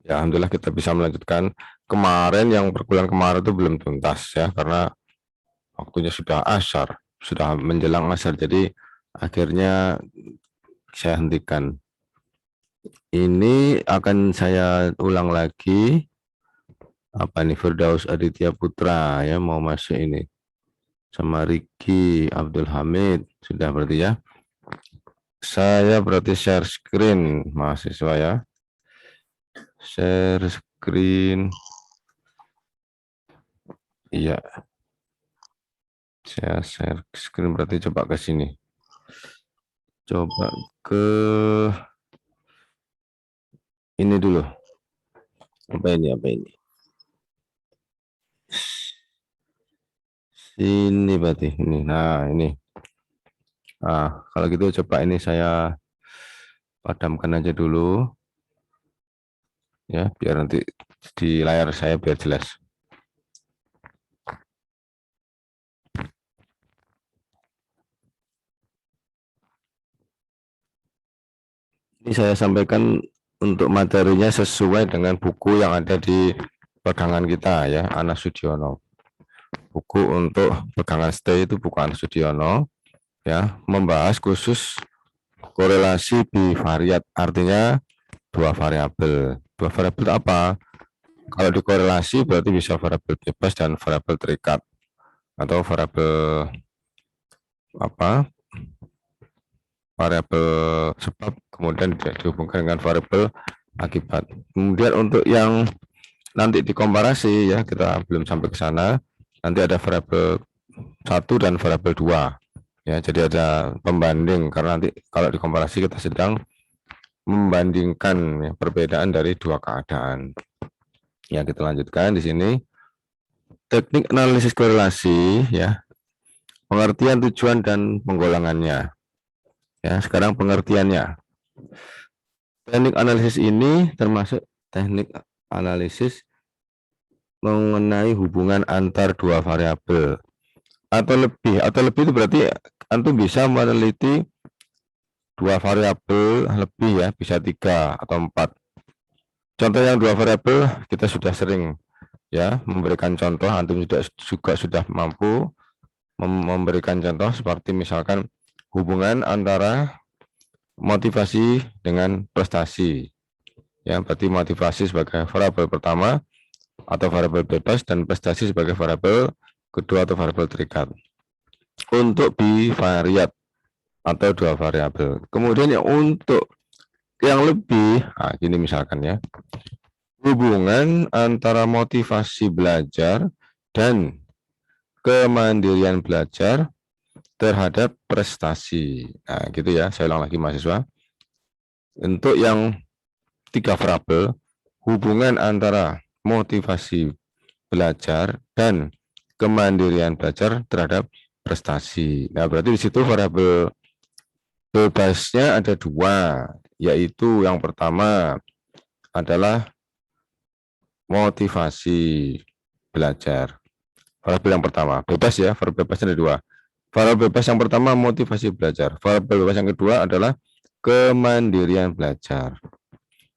Ya, alhamdulillah kita bisa melanjutkan. Kemarin yang perkuliahan kemarin itu belum tuntas ya, karena waktunya sudah asar, sudah menjelang asar. Jadi akhirnya saya hentikan. Ini akan saya ulang lagi. Apa nih, Firdaus Aditya Putra ya mau masuk ini. Sama Ricky Abdul Hamid. Sudah berarti ya. Saya berarti share screen mahasiswa ya. Share screen. Iya, saya share screen berarti coba ke sini. Coba ke ini dulu. Apa ini? Apa ini? Ini berarti ini. Nah, ini. Nah, kalau gitu coba ini saya padamkan aja dulu ya, biar nanti di layar saya biar jelas. Ini saya sampaikan untuk materinya sesuai dengan buku yang ada di pegangan kita ya, Anas Sudiono. Buku untuk pegangan stay itu buku Anas Sudiono ya, membahas khusus korelasi bivariat, artinya dua variabel. Dua variabel itu apa? Kalau dikorelasi berarti bisa variabel bebas dan variabel terikat, atau variabel apa? Variabel sebab kemudian dihubungkan dengan variabel akibat. Kemudian untuk yang nanti dikomparasi ya, kita belum sampai ke sana. Nanti ada variabel satu dan variabel dua. Ya, jadi ada pembanding karena nanti kalau dikomparasi kita sedang membandingkan ya, perbedaan dari dua keadaan. Ya, kita lanjutkan di sini. Teknik analisis korelasi ya, pengertian tujuan dan penggolongannya. Ya, sekarang pengertiannya. Teknik analisis ini termasuk teknik analisis mengenai hubungan antar dua variabel atau lebih itu berarti antum bisa meneliti dua variabel lebih ya, bisa tiga atau empat. Contoh yang dua variabel kita sudah sering ya memberikan contoh, antum juga sudah mampu memberikan contoh seperti misalkan hubungan antara motivasi dengan prestasi. Ya, berarti motivasi sebagai variabel pertama atau variabel bebas dan prestasi sebagai variabel kedua atau variabel terikat. Untuk bivariat atau dua variabel. Kemudian yang untuk yang lebih, nah gini misalkan ya, hubungan antara motivasi belajar dan kemandirian belajar terhadap prestasi. Nah, gitu ya. Saya ulang lagi mahasiswa. Untuk yang tiga variabel, hubungan antara motivasi belajar dan kemandirian belajar terhadap prestasi. Nah, berarti di situ variabel bebasnya ada dua, yaitu yang pertama adalah motivasi belajar. Variabel yang pertama, bebas ya, variabel bebasnya ada dua. Variabel bebas yang pertama motivasi belajar. Variabel bebas yang kedua adalah kemandirian belajar.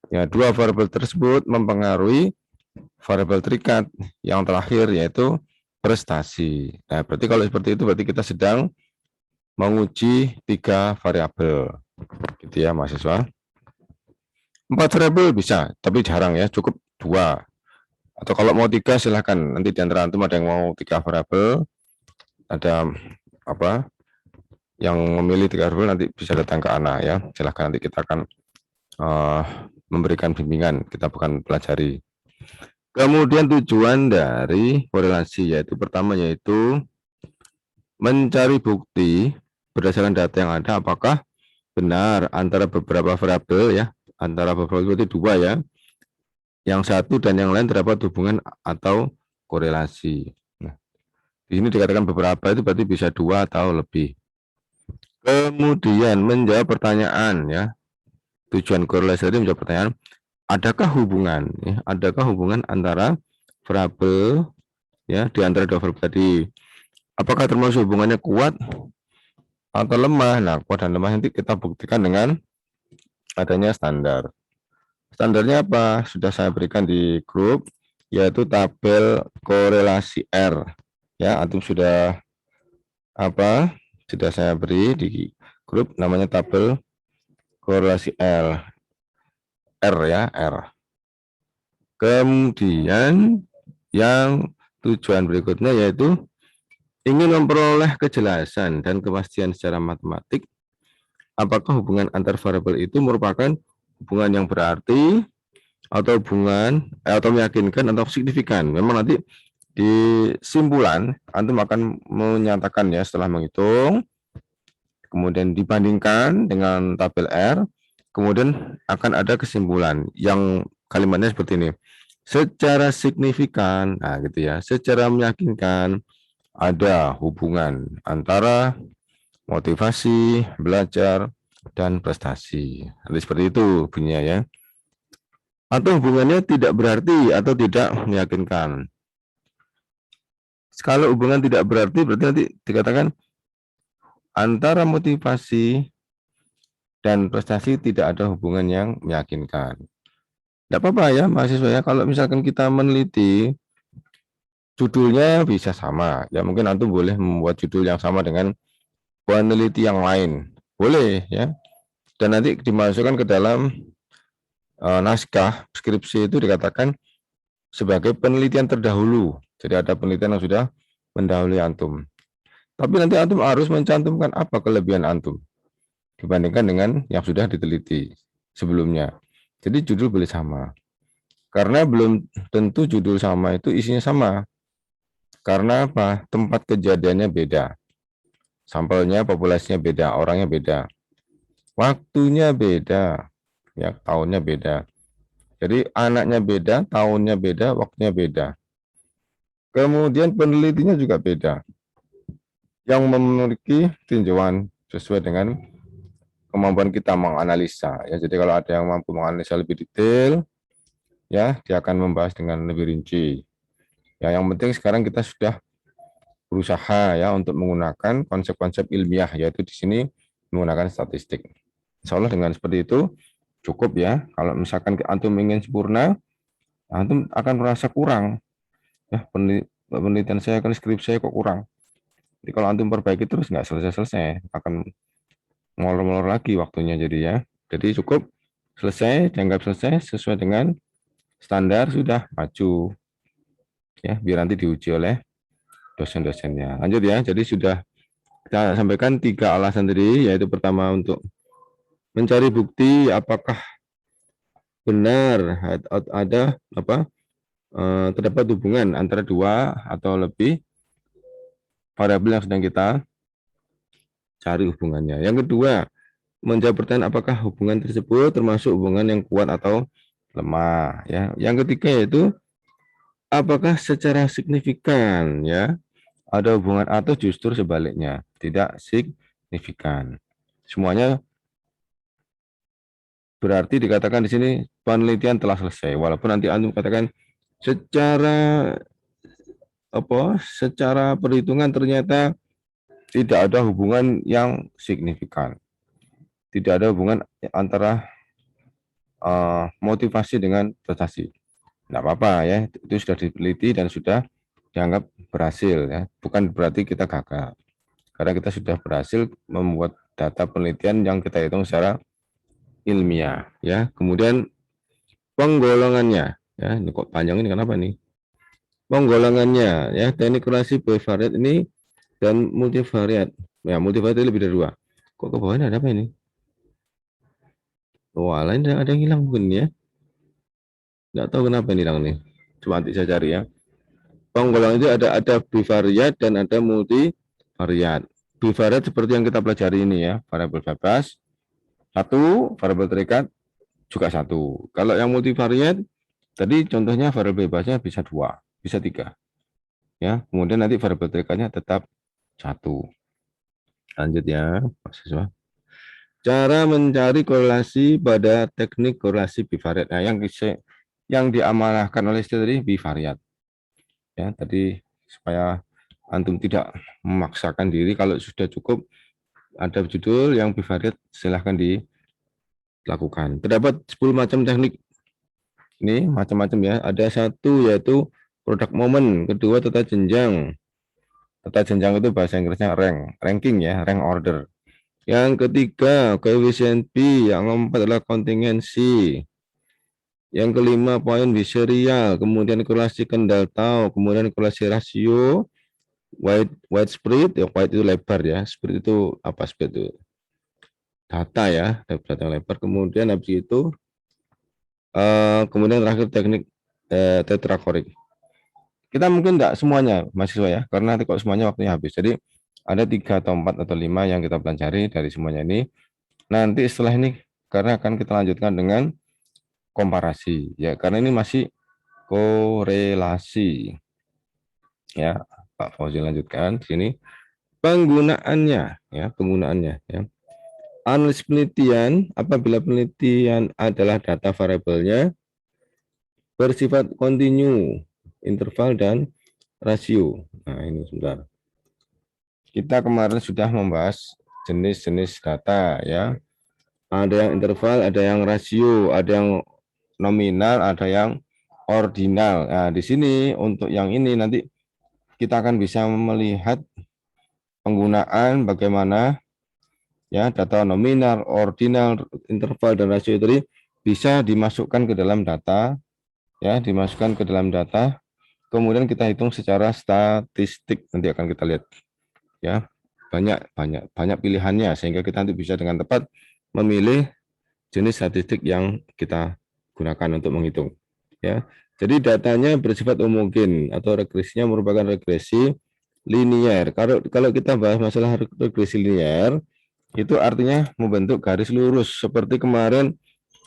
Ya, dua variabel tersebut mempengaruhi variabel terikat yang terakhir yaitu prestasi. Nah, berarti kalau seperti itu berarti kita sedang menguji tiga variabel. Gitu ya, mahasiswa. Empat variabel bisa, tapi jarang ya, cukup dua. Atau kalau mau tiga silahkan. Nanti di antara antum ada yang mau tiga variabel, ada apa yang memilih tiga variabel nanti bisa datang ke Ana ya. Silahkan, nanti kita akan memberikan bimbingan, kita bukan pelajari. Kemudian tujuan dari korelasi yaitu pertama yaitu mencari bukti berdasarkan data yang ada apakah benar antara beberapa variabel ya, antara beberapa itu dua ya, yang satu dan yang lain terdapat hubungan atau korelasi. Nah, di sini dikatakan beberapa itu berarti bisa dua atau lebih. Kemudian menjawab pertanyaan ya, tujuan korelasi tadi menjawab pertanyaan, adakah hubungan ya, adakah hubungan antara variabel ya di antara dua variabel tadi, apakah termasuk hubungannya kuat atau lemah. Nah, kuat dan lemah nanti kita buktikan dengan adanya standar. Standarnya apa? Sudah saya berikan di grup, yaitu tabel korelasi R. Ya, antum sudah apa? Sudah saya beri di grup, namanya tabel korelasi R ya, R. Kemudian yang tujuan berikutnya yaitu ingin memperoleh kejelasan dan kepastian secara matematik apakah hubungan antar variabel itu merupakan hubungan yang berarti atau hubungan atau meyakinkan atau signifikan. Memang nanti di simpulan antum akan menyatakan ya setelah menghitung, kemudian dibandingkan dengan tabel R, kemudian akan ada kesimpulan yang kalimatnya seperti ini. Secara signifikan, nah gitu ya, secara meyakinkan ada hubungan antara motivasi, belajar, dan prestasi. Nanti seperti itu bunyinya ya. Atau hubungannya tidak berarti atau tidak meyakinkan. Kalau hubungan tidak berarti nanti dikatakan antara motivasi dan prestasi tidak ada hubungan yang meyakinkan. Tidak apa-apa ya mahasiswa ya, kalau misalkan kita meneliti judulnya bisa sama. Ya mungkin antum boleh membuat judul yang sama dengan peneliti yang lain. Boleh ya. Dan nanti dimasukkan ke dalam naskah skripsi itu dikatakan sebagai penelitian terdahulu. Jadi ada penelitian yang sudah mendahului antum. Tapi nanti antum harus mencantumkan apa kelebihan antum dibandingkan dengan yang sudah diteliti sebelumnya. Jadi judul boleh sama. Karena belum tentu judul sama itu isinya sama. Karena apa? Tempat kejadiannya beda. Sampelnya, populasinya beda, orangnya beda. Waktunya beda, ya tahunnya beda. Jadi anaknya beda, tahunnya beda, waktunya beda. Kemudian penelitinya juga beda. Yang memiliki tinjauan sesuai dengan kemampuan kita menganalisa. Ya, jadi kalau ada yang mampu menganalisa lebih detail, ya dia akan membahas dengan lebih rinci. Ya, yang penting sekarang kita sudah berusaha ya untuk menggunakan konsep-konsep ilmiah, yaitu di sini menggunakan statistik. Insya Allah dengan seperti itu cukup ya. Kalau misalkan antum ingin sempurna, antum akan merasa kurang. Ya, penelitian saya kan skrip saya kok kurang. Jadi kalau antum perbaiki terus nggak selesai-selesai, akan molor-molor lagi waktunya jadi ya. Jadi cukup selesai, dianggap selesai sesuai dengan standar sudah maju. Ya, biar nanti diuji oleh dosen-dosennya. Lanjut ya. Jadi sudah kita sampaikan 3 alasan tadi, yaitu pertama untuk mencari bukti apakah benar ada terdapat hubungan antara 2 atau lebih variabel yang sedang kita cari hubungannya. Yang kedua, menjawab pertanyaan apakah hubungan tersebut termasuk hubungan yang kuat atau lemah ya. Yang ketiga yaitu apakah secara signifikan ya ada hubungan atau justru sebaliknya tidak signifikan. Semuanya berarti dikatakan di sini penelitian telah selesai. Walaupun nanti antum katakan secara secara perhitungan ternyata tidak ada hubungan yang signifikan. Tidak ada hubungan antara motivasi dengan prestasi. Tidak apa-apa ya, itu sudah diteliti dan sudah dianggap berhasil ya. Bukan berarti kita gagal. Karena kita sudah berhasil membuat data penelitian yang kita hitung secara ilmiah ya. Kemudian penggolongannya ya, ini kok panjang ini kenapa nih? Penggolongannya ya, teknik korelasi bivariat ini dan multivariat. Ya, multivariat lebih dari 2. Kok ke bawahnya ada apa ini? Wah, lain ada yang hilang mungkin ya. Nggak tahu kenapa ini hilang nih. Coba nanti saya cari ya. Penggolongan itu ada bivariat dan ada multivariat. Bivariat seperti yang kita pelajari ini ya, variabel bebas, 1, variabel terikat juga 1. Kalau yang multivariat, tadi contohnya variabel bebasnya bisa 2, bisa 3. Ya, kemudian nanti variabel terikatnya tetap 1. Lanjut ya, mahasiswa. Cara mencari korelasi pada teknik korelasi bivariat. Nah, yang diamanahkan oleh tadi bivariat. Ya, tadi supaya antum tidak memaksakan diri, kalau sudah cukup ada judul yang bivariat silahkan dilakukan. Terdapat 10 macam teknik Ini macam-macam ya. Ada satu yaitu produk momen, kedua tata jenjang. Tata jenjang itu bahasa Inggrisnya ranking ya, rank order. Yang ketiga, koefisien P, yang keempat adalah kontingensi. Yang kelima, poin biserial, kemudian korelasi kendal tau, kemudian korelasi rasio, widespread, ya wide itu lebar ya, spread itu apa spread itu? Data ya, data yang lebar. Kemudian habis itu, kemudian terakhir teknik tetrakorik. Kita mungkin enggak semuanya mahasiswa ya, karena nanti kok semuanya waktunya habis. Jadi ada 3 atau 4 atau 5 yang kita pelajari dari semuanya ini. Nanti setelah ini, karena akan kita lanjutkan dengan komparasi ya, karena ini masih korelasi ya. Pak Fauzi lanjutkan di sini penggunaannya ya, penggunaannya ya. Analisis penelitian apabila penelitian adalah data variabelnya bersifat kontinu, interval dan rasio. Nah, ini sebentar. Kita kemarin sudah membahas jenis-jenis data ya. Ada yang interval, ada yang rasio, ada yang nominal, ada yang ordinal. Nah, di sini untuk yang ini nanti kita akan bisa melihat penggunaan bagaimana ya data nominal, ordinal, interval dan rasio tadi bisa dimasukkan ke dalam data ya, dimasukkan ke dalam data. Kemudian kita hitung secara statistik, nanti akan kita lihat ya. Banyak pilihannya sehingga kita nanti bisa dengan tepat memilih jenis statistik yang kita gunakan untuk menghitung ya. Jadi datanya bersifat homogen atau regresinya merupakan regresi linear. Kalau kita bahas masalah regresi linear itu artinya membentuk garis lurus seperti kemarin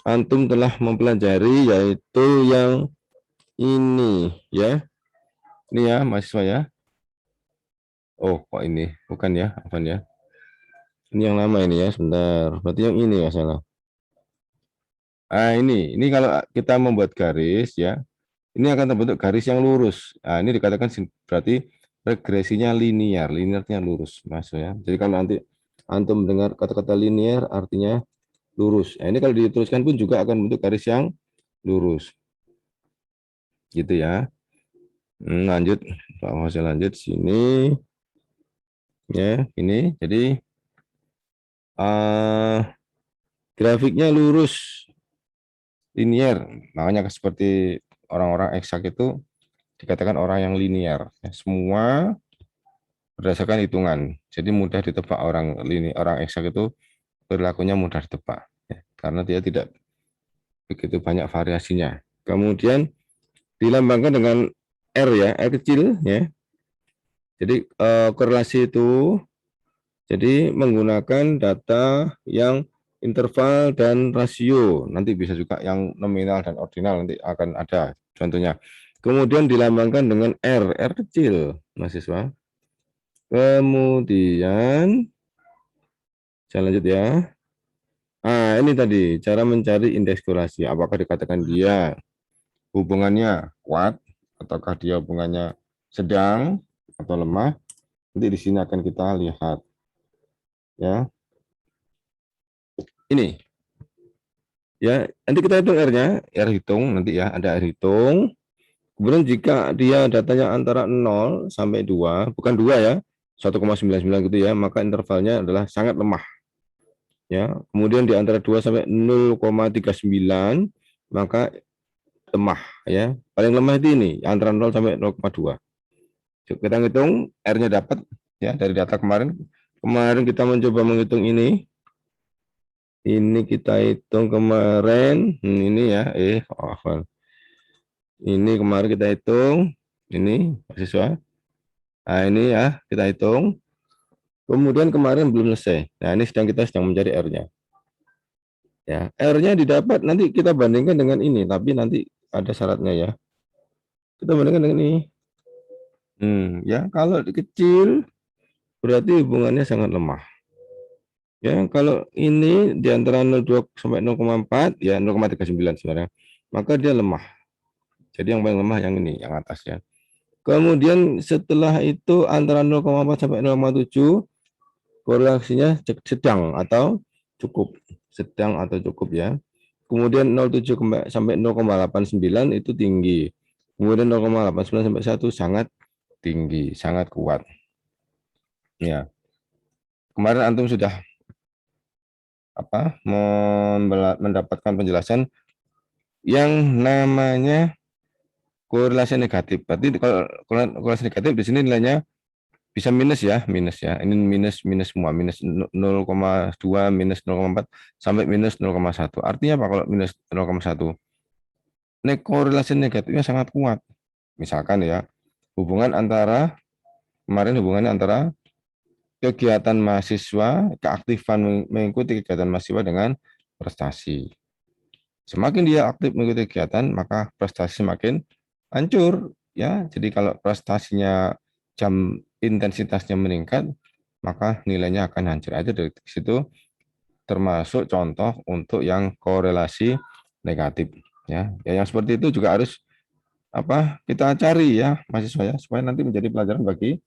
antum telah mempelajari yaitu yang ini ya. Ini ya mahasiswa ya. Oh, kok ini bukan ya, apa ya? Ini yang lama ini ya, sebentar. Berarti yang ini masalah. Ah, ini kalau kita membuat garis ya, ini akan terbentuk garis yang lurus. Nah, ini dikatakan berarti regresinya linear, linearnya lurus, Mas ya. Jadi kalau nanti antum mendengar kata-kata linear artinya lurus. Nah, ini kalau diteruskan pun juga akan bentuk garis yang lurus. Gitu ya. Lanjut, Pak Masih lanjut sini. Ya, ini. Jadi grafiknya lurus linear. Makanya seperti orang-orang eksak itu dikatakan orang yang linear. Ya, semua berdasarkan hitungan. Jadi mudah ditebak orang eksak itu perilakunya mudah ditebak ya, karena dia tidak begitu banyak variasinya. Kemudian dilambangkan dengan R ya, R kecil ya. Jadi korelasi itu jadi menggunakan data yang interval dan rasio. Nanti bisa juga yang nominal dan ordinal nanti akan ada contohnya. Kemudian dilambangkan dengan R, R kecil, mahasiswa. Kemudian saya lanjut ya. Nah, ini tadi cara mencari indeks korelasi. Apakah dikatakan dia hubungannya kuat, ataukah dia hubungannya sedang atau lemah? Nanti di sini akan kita lihat. Ya, ini. Ya, nanti kita hitung R-nya, R hitung nanti ya, ada R hitung. Kemudian jika dia datanya antara 0 sampai 2, bukan 2 ya, 1,99 gitu ya, maka intervalnya adalah sangat lemah. Ya, kemudian di antara 2 sampai 0,39 maka lemah ya. Paling lemah itu ini antara 0 sampai 0,2. Kita hitung R-nya dapat ya dari data kemarin. Kemarin kita mencoba menghitung ini. Ini kita hitung kemarin, ini ya, ini kemarin kita hitung, ini mahasiswa. Nah, ini ya kita hitung. Kemudian kemarin belum selesai. Nah, ini kita sedang mencari R-nya. Ya, R-nya didapat nanti kita bandingkan dengan ini, tapi nanti ada syaratnya ya. Kita bandingkan dengan ini. Ya, kalau kecil berarti hubungannya sangat lemah. Ya, kalau ini di antara 0,2 sampai 0,4 ya 0,39 sebenarnya, maka dia lemah. Jadi yang paling lemah yang ini, yang atasnya. Kemudian setelah itu antara 0,4 sampai 0,7 korelasinya sedang atau cukup, sedang atau cukup ya. kemudian 0,7 sampai 0,89 itu tinggi. Kemudian 0,89 sampai 1 sangat tinggi, sangat kuat. Ya. Kemarin antum sudah mendapatkan penjelasan yang namanya korelasi negatif. Berarti kalau korelasi negatif di sini nilainya bisa minus ya, minus ya. Ini minus semua, minus 0,2, minus 0,4 sampai minus 0,1. Artinya apa kalau minus 0,1? Korelasi negatifnya sangat kuat. Misalkan ya, hubungannya antara kegiatan mahasiswa, keaktifan mengikuti kegiatan mahasiswa dengan prestasi. Semakin dia aktif mengikuti kegiatan, maka prestasi semakin hancur. Ya, jadi kalau prestasinya intensitasnya meningkat, maka nilainya akan hancur. Itu dari situ termasuk contoh untuk yang korelasi negatif. Ya, yang seperti itu juga harus kita cari ya mahasiswa ya, supaya nanti menjadi pelajaran bagi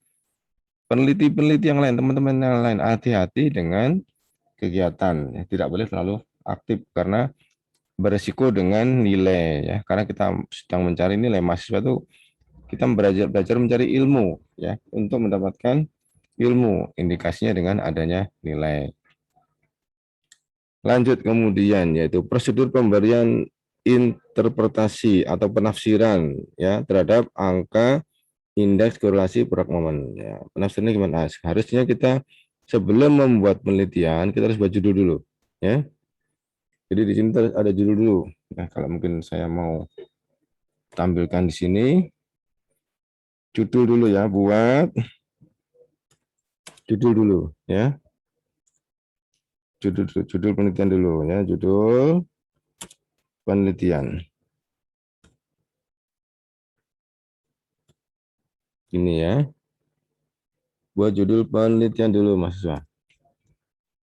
peneliti-peneliti yang lain, teman-teman yang lain. Hati-hati dengan kegiatan, ya. Tidak boleh terlalu aktif karena beresiko dengan nilai ya. Karena kita sedang mencari nilai, mahasiswa itu kita belajar mencari ilmu ya, untuk mendapatkan ilmu. Indikasinya dengan adanya nilai. Lanjut kemudian yaitu prosedur pemberian interpretasi atau penafsiran ya terhadap angka indeks korelasi produk momen. Ya, penafsirannya gimana? Harusnya kita sebelum membuat penelitian kita harus buat judul dulu ya. Jadi di sini ada judul dulu. Nah, kalau mungkin saya mau tampilkan di sini judul dulu ya, buat judul dulu ya. Judul penelitian dulu ya, judul penelitian. Ini ya. Buat judul penelitian dulu mahasiswa.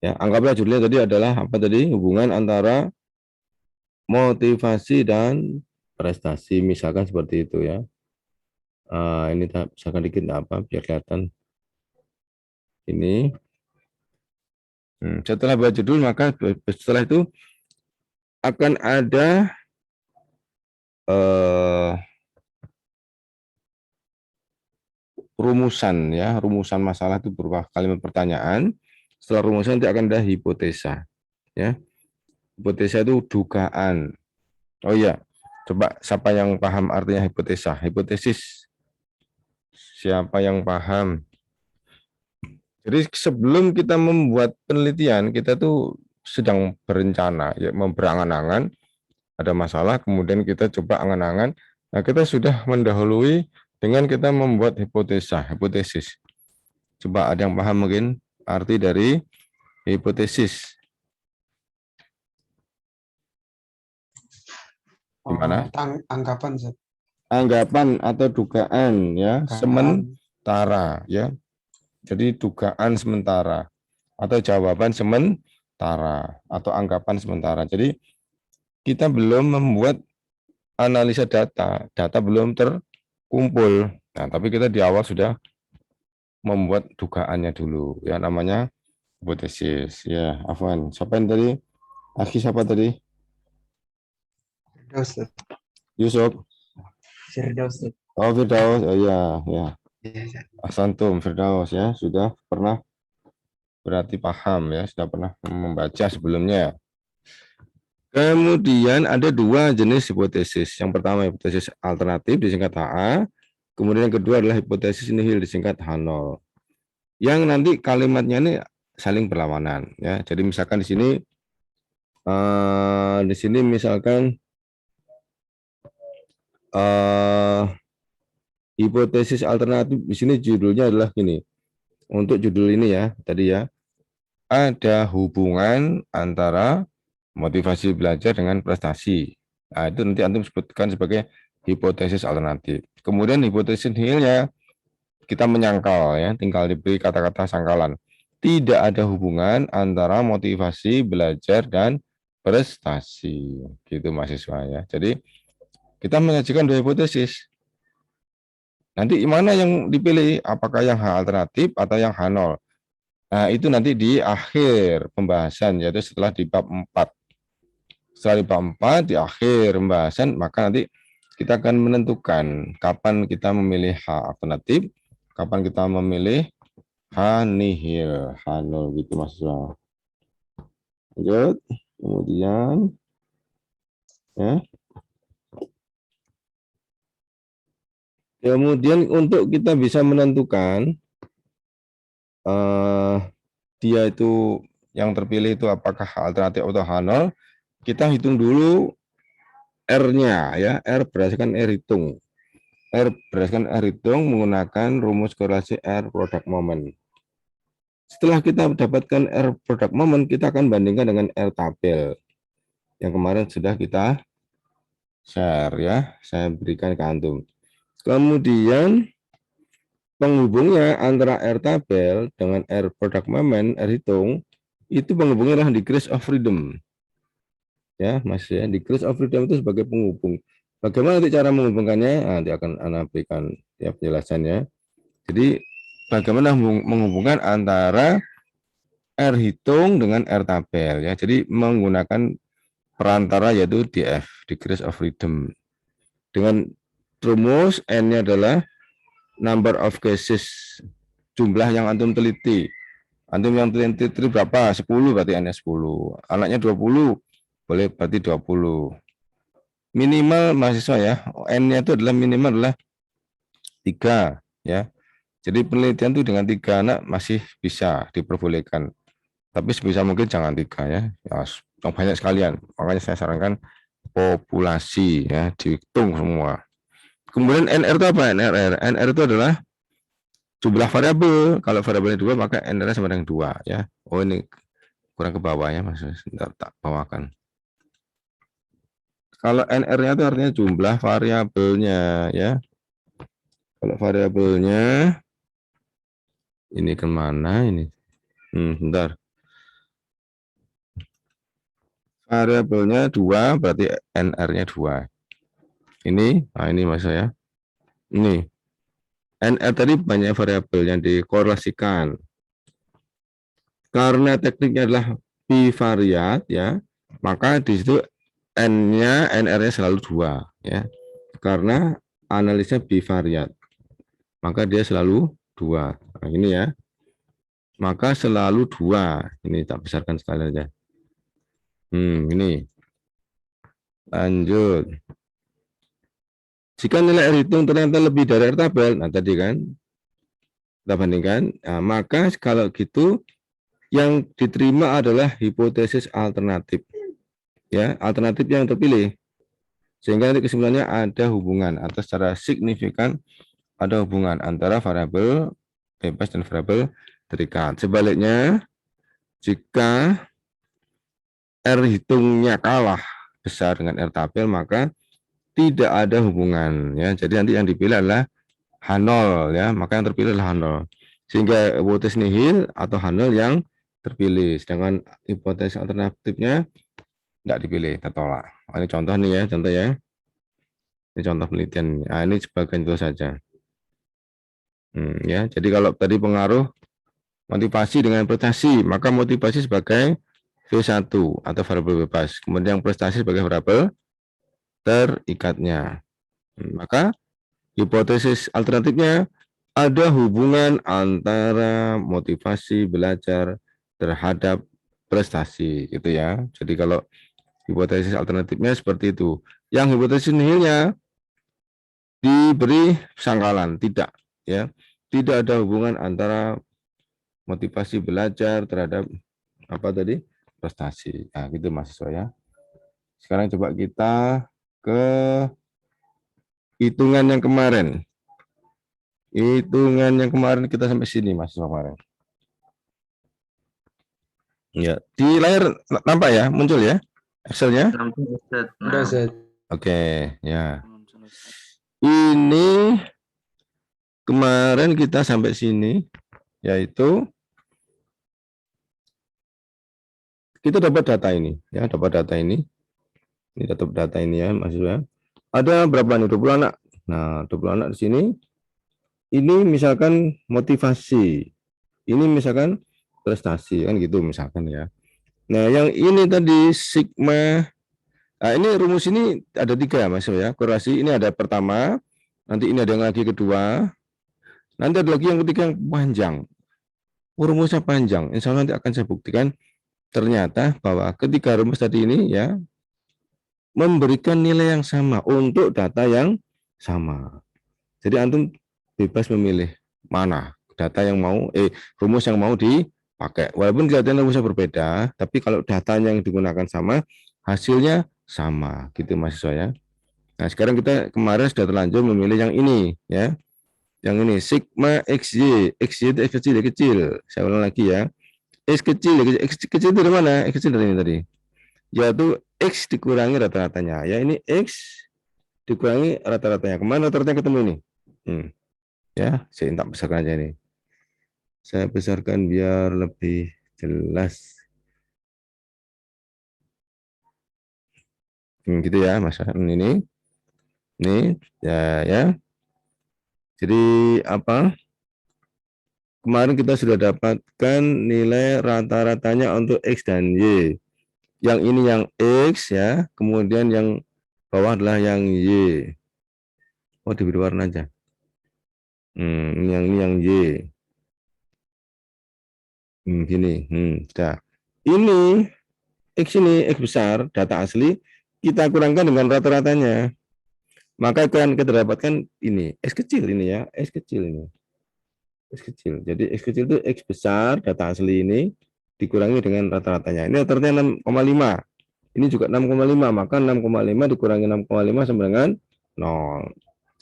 Ya, anggaplah judulnya tadi adalah apa tadi? Hubungan antara motivasi dan prestasi, misalkan seperti itu ya. Ini misalkan dikit apa biar kelihatan. Ini. Setelah buat judul maka setelah itu akan ada rumusan ya, rumusan masalah itu berupa kalimat pertanyaan. Setelah rumusan nanti akan ada hipotesa ya. Hipotesa itu dugaan. Oh iya, coba siapa yang paham artinya hipotesa? Hipotesis. Siapa yang paham? Jadi sebelum kita membuat penelitian, kita tuh sedang berencana, ya, berangan-angan, ada masalah, kemudian kita coba angan-angan. Nah, kita sudah mendahului dengan kita membuat hipotesa, hipotesis. Coba ada yang paham mungkin arti dari hipotesis? Gimana? Anggapan, Anggapan atau dugaan ya, sementara ya. Jadi dugaan sementara atau jawaban sementara atau anggapan sementara. Jadi kita belum membuat analisa data, data belum terkumpul. Nah, tapi kita di awal sudah membuat dugaannya dulu. Ya, namanya hipotesis. Ya, Afwan. Siapa yang tadi? Akhi siapa tadi? Yusuf. Firdaus. Oh, Firdaus. Oh ya, ya. Asantum Firdaus ya, sudah pernah berarti paham ya, sudah pernah membaca sebelumnya. Kemudian ada dua jenis hipotesis. Yang pertama hipotesis alternatif disingkat HA, kemudian yang kedua adalah hipotesis nihil disingkat H0. Yang nanti kalimatnya ini saling berlawanan ya. Jadi misalkan di sini misalkan hipotesis alternatif di sini judulnya adalah gini. Untuk judul ini ya, tadi ya, ada hubungan antara motivasi belajar dengan prestasi. Nah, itu nanti antum sebutkan sebagai hipotesis alternatif. Kemudian hipotesis nihilnya kita menyangkal ya, tinggal diberi kata-kata sangkalan. Tidak ada hubungan antara motivasi belajar dan prestasi. Gitu mahasiswa ya. Jadi kita menyajikan dua hipotesis. Nanti mana yang dipilih? Apakah yang H alternatif atau yang H0? Nah, itu nanti di akhir pembahasan, yaitu setelah di bab 4. Setelah IPA 4 di akhir pembahasan, maka nanti kita akan menentukan kapan kita memilih H alternatif, kapan kita memilih H nihil, H0 gitu mahasiswa. Lanjut, kemudian ya. Kemudian untuk kita bisa menentukan dia itu yang terpilih itu apakah alternatif atau H0, kita hitung dulu R-nya ya, R berdasarkan R hitung. R berdasarkan R hitung menggunakan rumus korelasi R product moment. Setelah kita mendapatkan R product moment, kita akan bandingkan dengan R tabel yang kemarin sudah kita share ya, saya berikan ke antum. Kemudian penghubungnya antara R tabel dengan R product moment, R hitung, itu penghubungnya adalah degrees of freedom. Ya, Mas ya, degrees of freedom itu sebagai penghubung. Bagaimana nanti cara menghubungkannya? Nanti akan Anda berikan ya penjelasannya. Jadi bagaimana menghubungkan antara R hitung dengan R tabel ya. Jadi menggunakan perantara yaitu DF, degrees of freedom. Dengan rumus N-nya adalah number of cases, jumlah yang antum teliti. Antum yang teliti berapa? 10 berarti N-nya 10. Anaknya 20, boleh berarti 20. Minimal mahasiswa ya, N-nya itu adalah minimal adalah 3 ya. Jadi penelitian itu dengan 3 anak masih bisa diperbolehkan. Tapi sebisa mungkin jangan 3 ya. Yang banyak sekalian. Makanya saya sarankan populasi ya, dihitung semua. Kemudian NR itu apa? NR itu adalah jumlah variabel. Kalau variabelnya 2 maka NR sama dengan 2 ya. Oh ini kurang ke bawah ya Mas. Sebentar tak bawakan. Kalau NR-nya itu artinya jumlah variabelnya ya. Kalau variabelnya ini kemana ini? Bentar. Variabelnya 2 berarti NR-nya 2. Ini, nah ini Mas ya. Ini. NR tadi banyak variabel yang dikorelasikan. Karena tekniknya adalah bivariat ya, maka di situ N-nya, NR-nya selalu 2 ya. Karena analisnya bivariat. Maka dia selalu 2. Nah, ini ya. Maka selalu 2. Ini tak besarkan sekali aja. Ini. Lanjut. Jika nilai R hitung ternyata lebih dari R tabel, nah tadi kan kita bandingkan, nah, maka kalau gitu yang diterima adalah hipotesis alternatif. Ya, alternatif yang terpilih. Sehingga nanti kesimpulannya ada hubungan atau secara signifikan ada hubungan antara variabel bebas dan variabel terikat. Sebaliknya, jika R hitungnya kalah besar dengan R tabel, maka tidak ada hubungan ya. Jadi nanti yang dipilih adalah H0 ya, maka yang terpilih adalah H0. Sehingga hipotesis nihil atau H0 yang terpilih, sedangkan hipotesis alternatifnya tidak dipilih, tertolak. Ini contoh nih ya, contoh ya. Ini contoh penelitian. Nah, ini sebagai contoh saja. Ya, jadi kalau tadi pengaruh motivasi dengan prestasi, maka motivasi sebagai V1 atau variabel bebas. Kemudian prestasi sebagai variabel terikatnya. Maka hipotesis alternatifnya ada hubungan antara motivasi belajar terhadap prestasi gitu ya. Jadi kalau hipotesis alternatifnya seperti itu. Yang hipotesis nihilnya diberi sangkalan, tidak ya. Tidak ada hubungan antara motivasi belajar terhadap apa tadi? Prestasi. Nah, gitu mahasiswa ya. Sekarang coba kita ke hitungan yang kemarin. Hitungan yang kemarin kita sampai sini mahasiswa kemarin. Ya, di layar nampak ya, muncul ya Excel-nya? Udah, Ustaz. Oke, ya. Ini kemarin kita sampai sini, yaitu kita dapat data ini, ya, dapat data ini. Ini dapat data ini ya, mahasiswa. Ada berapa nih? 20 anak. Nah, 20 anak di sini. Ini misalkan motivasi. Ini misalkan prestasi kan gitu misalkan ya. Nah, yang ini tadi sigma Nah, ini rumus ini ada 3 Mas ya. Korelasi ini ada pertama, nanti ini ada yang lagi kedua, nanti ada lagi yang ketiga yang panjang. Rumusnya panjang. Insya Allah nanti akan saya buktikan ternyata bahwa ketiga rumus tadi ini ya memberikan nilai yang sama untuk data yang sama. Jadi antum bebas memilih mana data yang mau rumus yang mau dipakai. Walaupun kelihatannya rumusnya berbeda, tapi kalau datanya yang digunakan sama, hasilnya sama gitu mahasiswa ya. Nah, sekarang kita kemarin sudah terlanjur memilih yang ini ya. Yang ini sigma XY, XY itu X kecil, kecil. Saya ulang lagi ya. X kecil, X kecil dari mana? X kecil dari ini tadi. Yaitu X dikurangi rata-ratanya. Ya ini X dikurangi rata-ratanya. Kemana rata-ratanya ketemu ini? Ya, saya tak besarkan aja ini. Saya besarkan biar lebih jelas. Gitu ya, Mas. Ini ya. Jadi apa? Kemarin kita sudah dapatkan nilai rata-ratanya untuk X dan Y. Yang ini yang X ya, kemudian yang bawah adalah yang Y. Oh, diberi warna aja. Yang ini yang Y. Gini. Sudah. Ini X ini, X besar, data asli, kita kurangkan dengan rata-ratanya. Maka akan kita dapatkan ini, X kecil ini ya, X kecil ini. X kecil. Jadi X kecil itu X besar, data asli ini, dikurangi dengan rata-ratanya. Ini rata-ratanya 6,5. Ini juga 6,5, maka 6,5 dikurangi 6,5 sama dengan 0.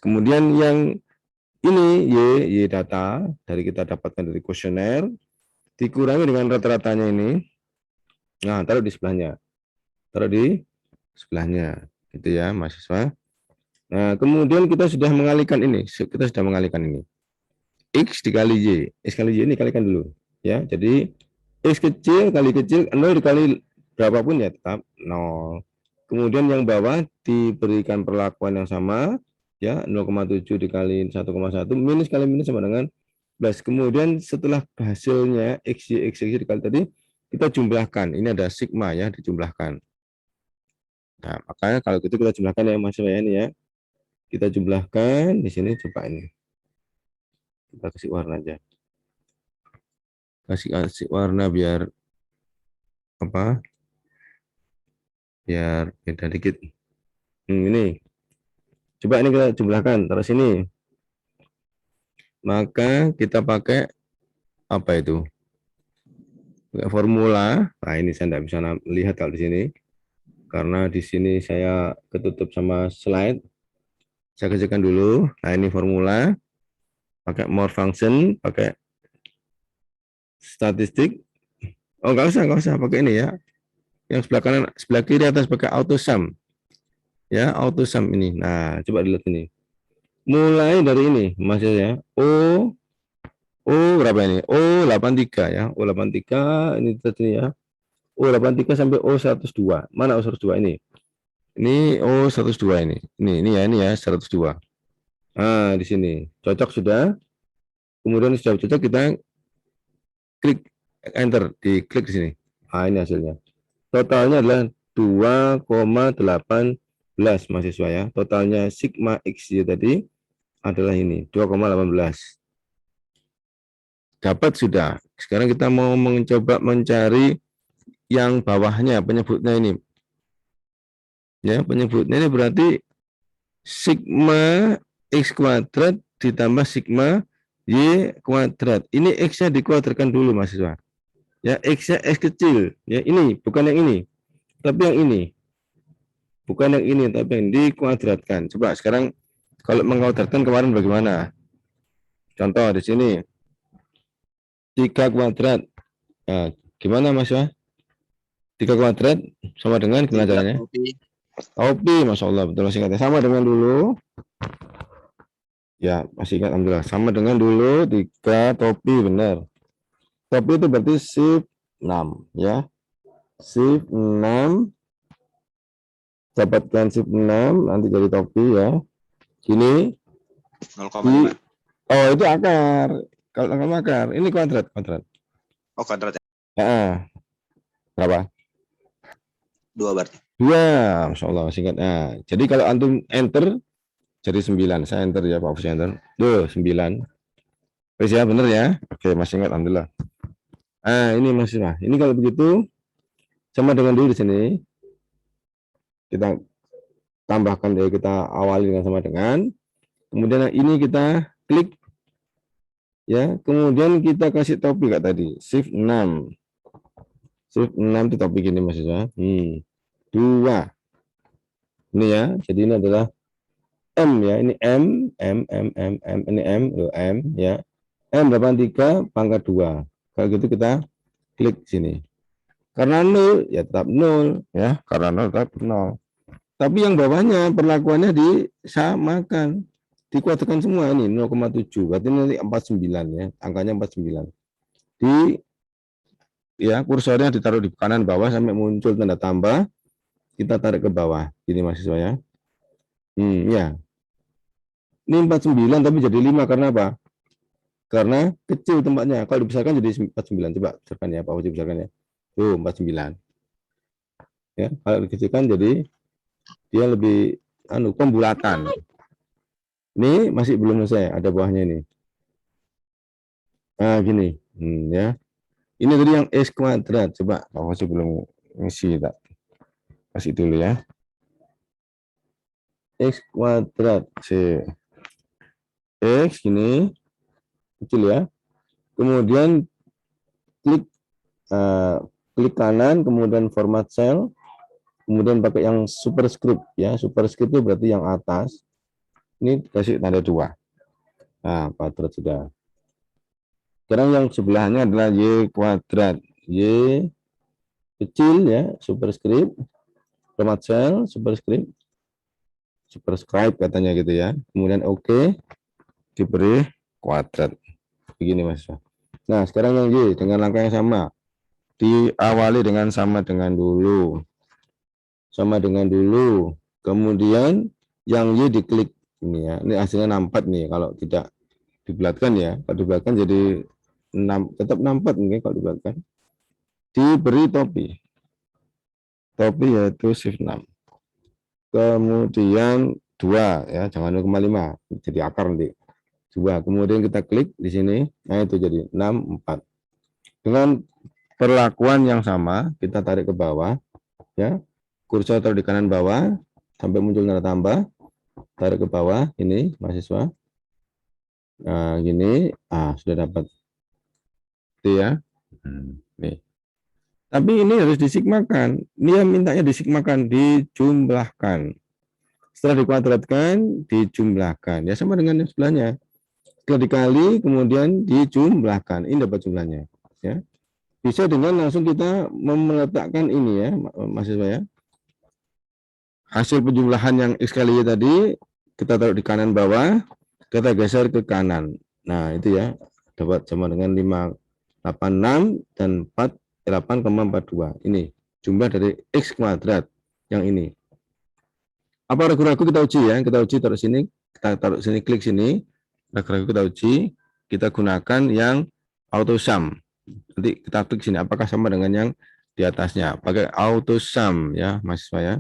Kemudian yang ini, Y data, dari kita dapatkan dari kuesioner, dikurangi dengan rata-ratanya ini. Nah, taruh di sebelahnya. Taruh di sebelahnya. Gitu ya, mahasiswa. Nah, kemudian kita sudah mengalihkan ini. X dikali Y. X kali Y ini kalikan dulu. Ya, jadi X kecil kali kecil, 0 dikali berapapun ya tetap 0. Kemudian yang bawah diberikan perlakuan yang sama. Ya, 0,7 dikali 1,1. Minus kali minus sama dengan plus. Kemudian setelah hasilnya X, Y dikali tadi, kita jumlahkan. Ini ada sigma ya, dijumlahkan. Nah, makanya kalau gitu kita jumlahkan ya mahasiswa ini ya. Kita jumlahkan di sini coba ini. Kita kasih warna aja. Kasih warna biar apa? Biar beda dikit. Ini. Coba ini kita jumlahkan taruh sini. Maka kita pakai apa itu? Pakai formula. Nah, ini saya tidak bisa lihat kalau di sini. Karena di sini saya ketutup sama slide. Saya kerjakan dulu. Nah, ini formula. Pakai more function, pakai statistik. Oh, nggak usah pakai ini ya. Yang sebelah kanan, sebelah kiri atas pakai auto sum. Ya, auto sum ini. Nah, coba dilihat ini. Mulai dari ini, masih ya. O berapa ini? O 83 ya. O 83 ini tadi ya. O 83 sampai O 102. Mana O 102 ini? Ini O 102 ini. Ini ya 102. Nah, di sini. Cocok sudah. Kemudian sudah cocok kita klik enter, diklik di sini. Nah, ini hasilnya. Totalnya adalah 2,18 mahasiswa ya. Totalnya sigma XY tadi adalah ini 2,18. Dapat sudah. Sekarang kita mau mencoba mencari yang bawahnya, penyebutnya ini. Ya, penyebutnya ini berarti sigma X kuadrat ditambah sigma Y kuadrat. Ini X-nya dikuadratkan dulu mahasiswa. Ya, X-nya X kecil. Ya, ini bukan yang ini. Tapi yang ini. Bukan yang ini, tapi yang dikuadratkan. Coba sekarang kalau mengkuadratkan kemarin bagaimana? Contoh di sini. 3 kuadrat. Nah, gimana mahasiswa? 3 kuadrat sama dengan gimana caranya? Topi, Masya Allah, betul masih ingat. Sama dengan dulu. Ya, masih ingat, alhamdulillah. Sama dengan dulu 3 topi, benar. Topi itu berarti shift 6, ya. Shift 6. Dapatkan shift 6, nanti jadi topi ya. Ini 0,5. Oh, itu akar. Kalau akar, ini kuadrat. Oh, kuadrat ya. Ya, berapa? 2 berarti. 2, Masya Allah, singkat. Nah, jadi kalau antum enter, jadi 9. Saya enter ya, Pak Fus enter. Tuh, 9. Wes ya, bener ya. Oke, masih ingat, alhamdulillah. Ini masih lah. Ini kalau begitu, sama dengan dulu di sini. Kita tambahkan ya, kita awali dengan sama dengan. Kemudian yang ini kita klik. Ya, kemudian kita kasih topik kayak tadi. Shift 6. Shift 6 itu topik ini mahasiswa. 2. Ini ya, jadi ini adalah M ya, ini M, ini M ya. M83 pangkat 2. Kalau gitu kita klik sini. Karena 0 ya tetap 0 ya, karena 0 tetap 0. Tapi yang bawahnya perlakuannya disamakan. Dikuatkan semua ini 0,7. Berarti nanti 49 ya, angkanya 49. Di ya kursornya ditaruh di kanan bawah sampai muncul tanda tambah. Kita tarik ke bawah. Ini mahasiswa ya. Ya. Ini 49 tapi jadi 5 karena apa? Karena kecil tempatnya. Kalau dibesarkan jadi 49. Coba besarkan ya, Pak Wajib besarkan ya. Tuh 49. Ya, kalau dikecilkan jadi dia lebih pembulatan. Ini masih belum selesai, ada bawahnya ini. Gini, ya. Ini tadi yang X kuadrat. Coba Pak Wajib belum ngisi tak? Kasih dulu ya. X kuadrat C. X gini kecil ya, kemudian klik kanan, kemudian format cell, kemudian pakai yang superscript ya, superscript itu berarti yang atas, ini kasih tanda 2. Nah, kuadrat sudah. Sekarang yang sebelahnya adalah Y kuadrat, Y kecil ya, superscript, format cell, superscript, superscribe katanya gitu ya, kemudian oke, diberi kuadrat. Begini Mas. Nah, sekarang yang Y dengan langkah yang sama. Diawali dengan sama dengan dulu. Sama dengan dulu. Kemudian yang Y diklik ini ya. Ini hasilnya 64 nih kalau tidak dibulatkan ya. Kalau dibulatkan jadi 6, tetap 64 mungkin kalau dibulatkan. Diberi topi. Topi yaitu shift 6. Kemudian 2 ya, jangan 0,5 jadi akar nanti. 2. Kemudian kita klik di sini, nah itu jadi 64. Dengan perlakuan yang sama, kita tarik ke bawah, ya. Kursor taruh di kanan bawah sampai muncul tanda tambah, tarik ke bawah ini mahasiswa. Nah, gini, sudah dapat. Itu ya. Nih. Tapi ini harus disigmakan. Dia mintanya disigmakan, dijumlahkan. Setelah dikuadratkan, dijumlahkan. Ya sama dengan yang sebelahnya. Setelah dikali, kemudian dijumlahkan. Ini dapat jumlahnya. Ya. Bisa dengan langsung kita meletakkan ini ya, mahasiswa ya. Hasil penjumlahan yang X kali Y tadi, kita taruh di kanan bawah, kita geser ke kanan. Nah, itu ya, dapat sama dengan 586 dan 48,42. Ini jumlah dari X kuadrat yang ini. Apa ragu-ragu kita uji ya, kita uji taruh sini, kita taruh sini, klik sini, ragu-ragu kita uji, kita gunakan yang auto sum. Nanti kita klik sini, apakah sama dengan yang di atasnya. Pakai auto sum ya, mahasiswa ya.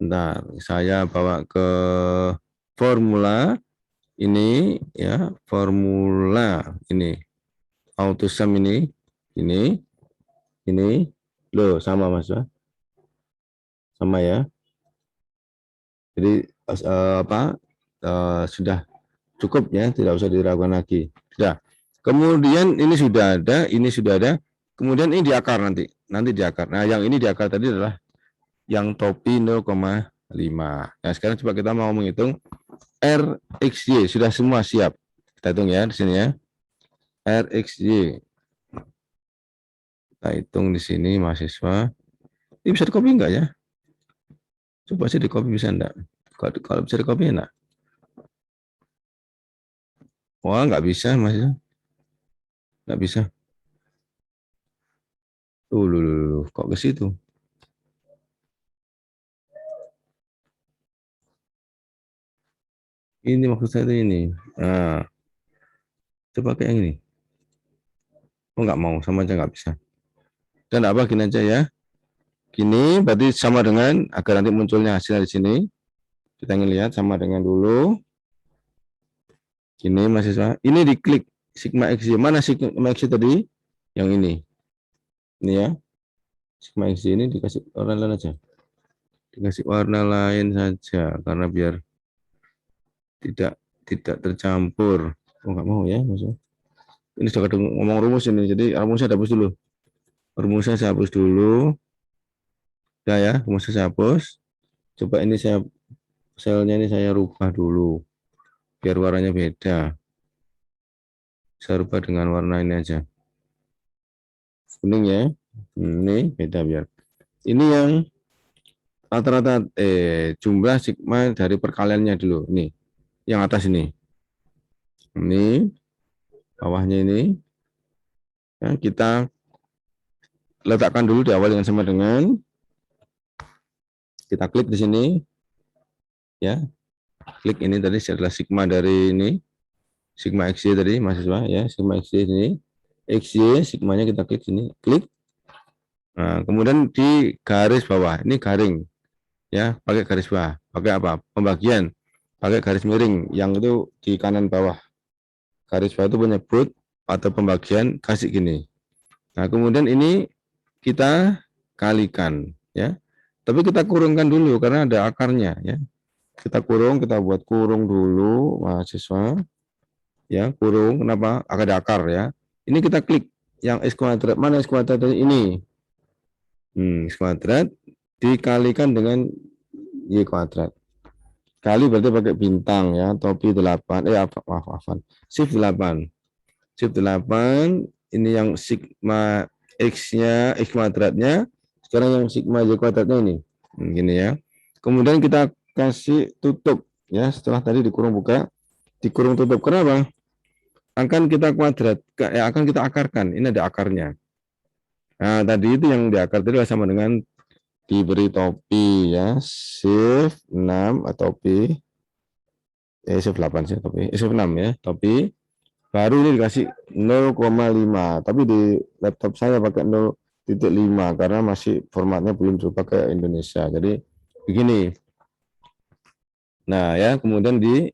Bentar, saya bawa ke formula ini ya, formula ini. Auto sum ini, loh sama mahasiswa. Sama ya. Jadi sudah cukup ya, tidak usah diragukan lagi. Sudah. Kemudian ini sudah ada, kemudian ini di akar nanti di akar. Nah, yang ini di akar tadi adalah yang topi 0,5. Nah, sekarang coba kita mau menghitung RXY, sudah semua siap. Kita hitung ya di sini ya. RXY. Kita hitung di sini mahasiswa. Ini bisa di-copy enggak ya? Coba sih di-copy bisa enggak? Kalau bisa di-copy enak. Wah, nggak bisa mahasiswa. Nggak bisa. Kok ke situ? Ini maksud saya ini. Nah, coba kayak yang ini. Oh, nggak mau, sama aja nggak bisa. Dan apa gini aja ya. Gini berarti sama dengan, agar nanti munculnya hasilnya di sini. Kita ingin lihat sama dengan dulu. Gini mahasiswa. Ini diklik sigma XY. Mana sigma XY tadi? Yang ini. Ini ya. Sigma XY ini dikasih warna lain aja. Dikasih warna lain saja karena biar tidak tercampur. Oh nggak mau ya maksudnya. Ini sudah kadang ngomong rumus ini, jadi rumusnya hapus dulu. Rumusnya saya hapus dulu. Udah ya, rumusnya saya hapus. Coba ini selnya ini saya rubah dulu biar warnanya beda. Saya rubah dengan warna ini aja. Kuning ya. Ini beda biar. Ini yang rata-rata jumlah sigma dari perkaliannya dulu. Ini yang atas ini. Ini bawahnya ini. Ya, kita letakkan dulu di awal yang sama dengan, kita klik di sini. Ya. Klik ini tadi adalah sigma dari ini. Sigma XY tadi mahasiswa ya, sigma XY ini. XY sigmanya kita klik sini, klik. Nah, kemudian di garis bawah, ini garing. Ya, pakai garis bawah. Pakai apa? Pembagian. Pakai garis miring yang itu di kanan bawah. Garis bawah itu menyebut atau pembagian kasih gini. Nah, kemudian ini kita kalikan ya. Tapi kita kurungkan dulu karena ada akarnya ya. Kita kurung, kita buat kurung dulu mahasiswa. Ya, kurung, kenapa? Ada akar ya. Ini kita klik yang X kuadrat. Mana X kuadrat ini? X kuadrat dikalikan dengan Y kuadrat. Kali berarti pakai bintang ya, topi 8. Shift 8. Shift 8, ini yang sigma X-nya, X kuadratnya. Sekarang yang sigma Y kuadratnya ini. Gini ya. Kemudian kita kasih tutup ya, setelah tadi dikurung buka, dikurung tutup. Kenapa? Akan kita kuadrat, akan kita akarkan. Ini ada akarnya. Nah, tadi itu yang diakar tadi sama dengan diberi topi ya, shift 6 atau topi. Shift 8 sih topi. Shift 6 ya, topi. Baru ini dikasih 0,5. Tapi di laptop saya pakai 0,5 karena masih formatnya belum coba ke Indonesia. Jadi begini. Nah, ya, kemudian di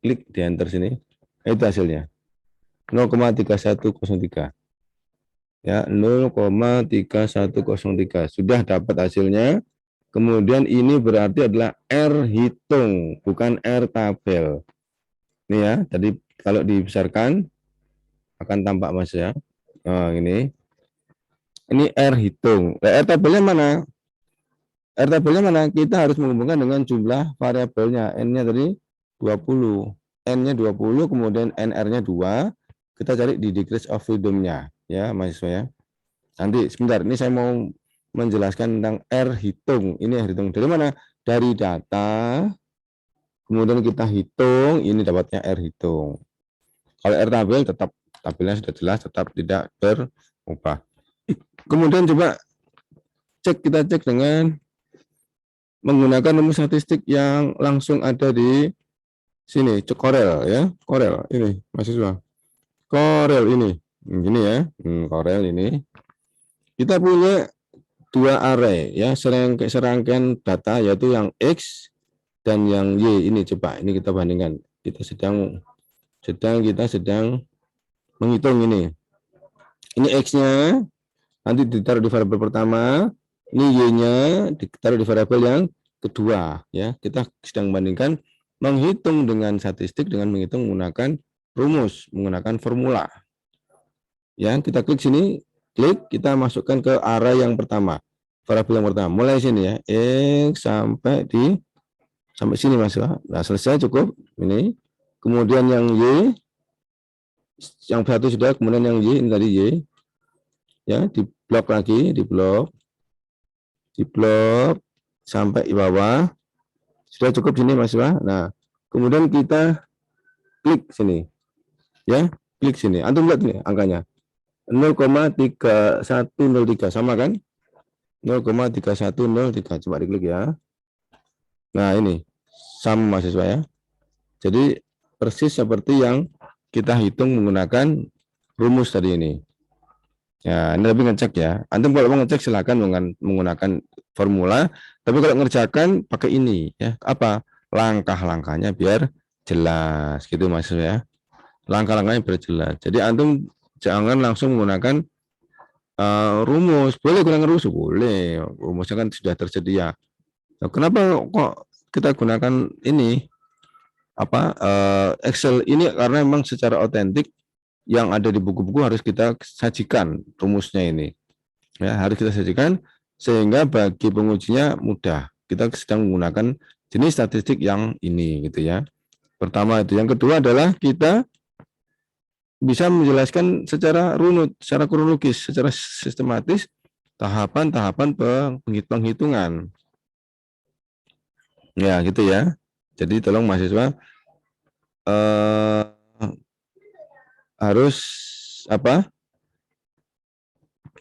klik di enter sini. Itu hasilnya. 0,3103 ya, 0,3103 sudah dapat hasilnya. Kemudian ini berarti adalah R hitung bukan R tabel. Ini ya, tadi kalau dibesarkan akan tampak mas ya. Nah, ini R hitung. R tabelnya mana? R tabelnya mana? Kita harus menghubungkan dengan jumlah variabelnya. N-nya tadi 20. N-nya 20, kemudian NR-nya 2. Kita cari di degrees of freedom-nya ya mahasiswa ya. Nanti sebentar, ini saya mau menjelaskan tentang R hitung. Ini R hitung dari mana? Dari data. Kemudian kita hitung, ini dapatnya R hitung. Kalau R tabel tetap tabelnya sudah jelas, tetap tidak berubah. Kemudian coba kita cek dengan menggunakan rumus statistik yang langsung ada di sini, Corel ya, Corel ini mahasiswa. Corel ini ya, Corel ini. Kita punya dua array ya, serangkaian data yaitu yang X dan yang Y. Ini coba ini kita bandingkan. Kita sedang menghitung ini. Ini X-nya nanti ditaruh di variabel pertama, ini Y-nya ditaruh di variabel yang kedua ya. Kita sedang bandingkan menghitung dengan statistik dengan menghitung menggunakan rumus, menggunakan formula. Ya, kita klik sini, klik, kita masukkan ke array yang pertama. Variabel yang pertama, mulai sini ya, X sampai sini Mas. Nah, selesai cukup ini. Kemudian yang Y, yang satu sudah, kemudian yang Y, ini tadi Y. Ya, di blok lagi, di blok sampai di bawah. Sudah cukup sini Mas. Nah, kemudian kita klik sini. Ya, klik sini. Antum lihat ini angkanya. 0,3103 sama kan? 0,3103. Coba diklik ya. Nah, ini sama mahasiswa ya. Jadi persis seperti yang kita hitung menggunakan rumus tadi ini. Ya, ini lebih ngecek ya. Antum kalau mau ngecek silakan menggunakan formula, tapi kalau ngerjakan pakai ini ya. Apa? Langkah-langkahnya biar jelas gitu maksudnya. Langkah-langkahnya biar jelas. Jadi antum jangan langsung menggunakan rumus. Boleh gunakan rumus, boleh. Rumusnya kan sudah tersedia. Nah, kenapa kok kita gunakan ini apa Excel ini karena memang secara otentik yang ada di buku-buku harus kita sajikan rumusnya ini ya harus kita sajikan sehingga bagi pengujinya mudah kita sedang menggunakan jenis statistik yang ini gitu ya pertama itu yang kedua adalah kita bisa menjelaskan secara runut secara kronologis secara sistematis tahapan-tahapan penghitungan ya gitu ya jadi tolong mahasiswa eh, harus apa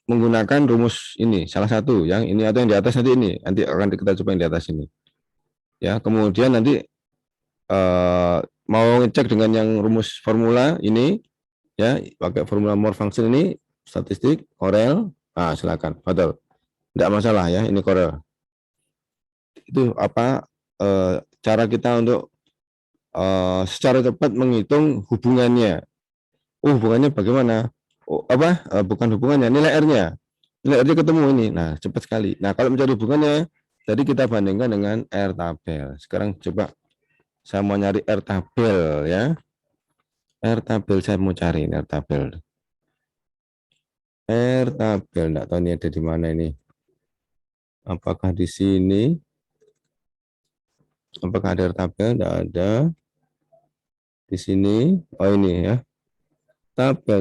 menggunakan rumus ini salah satu yang ini atau yang di atas nanti akan kita coba yang di atas ini ya kemudian nanti mau ngecek dengan yang rumus formula ini ya pakai formula more function ini statistik Corel silakan betul tidak masalah ya ini Corel itu apa cara kita untuk secara cepat menghitung hubungannya hubungannya bagaimana apa bukan hubungannya nilai R-nya ketemu ini nah cepat sekali nah kalau mencari hubungannya tadi kita bandingkan dengan R tabel sekarang coba saya mau nyari R tabel ya R tabel saya mau cari R tabel enggak tahu ini ada di mana ini apakah di sini apakah ada R tabel enggak ada di sini oh ini ya tabel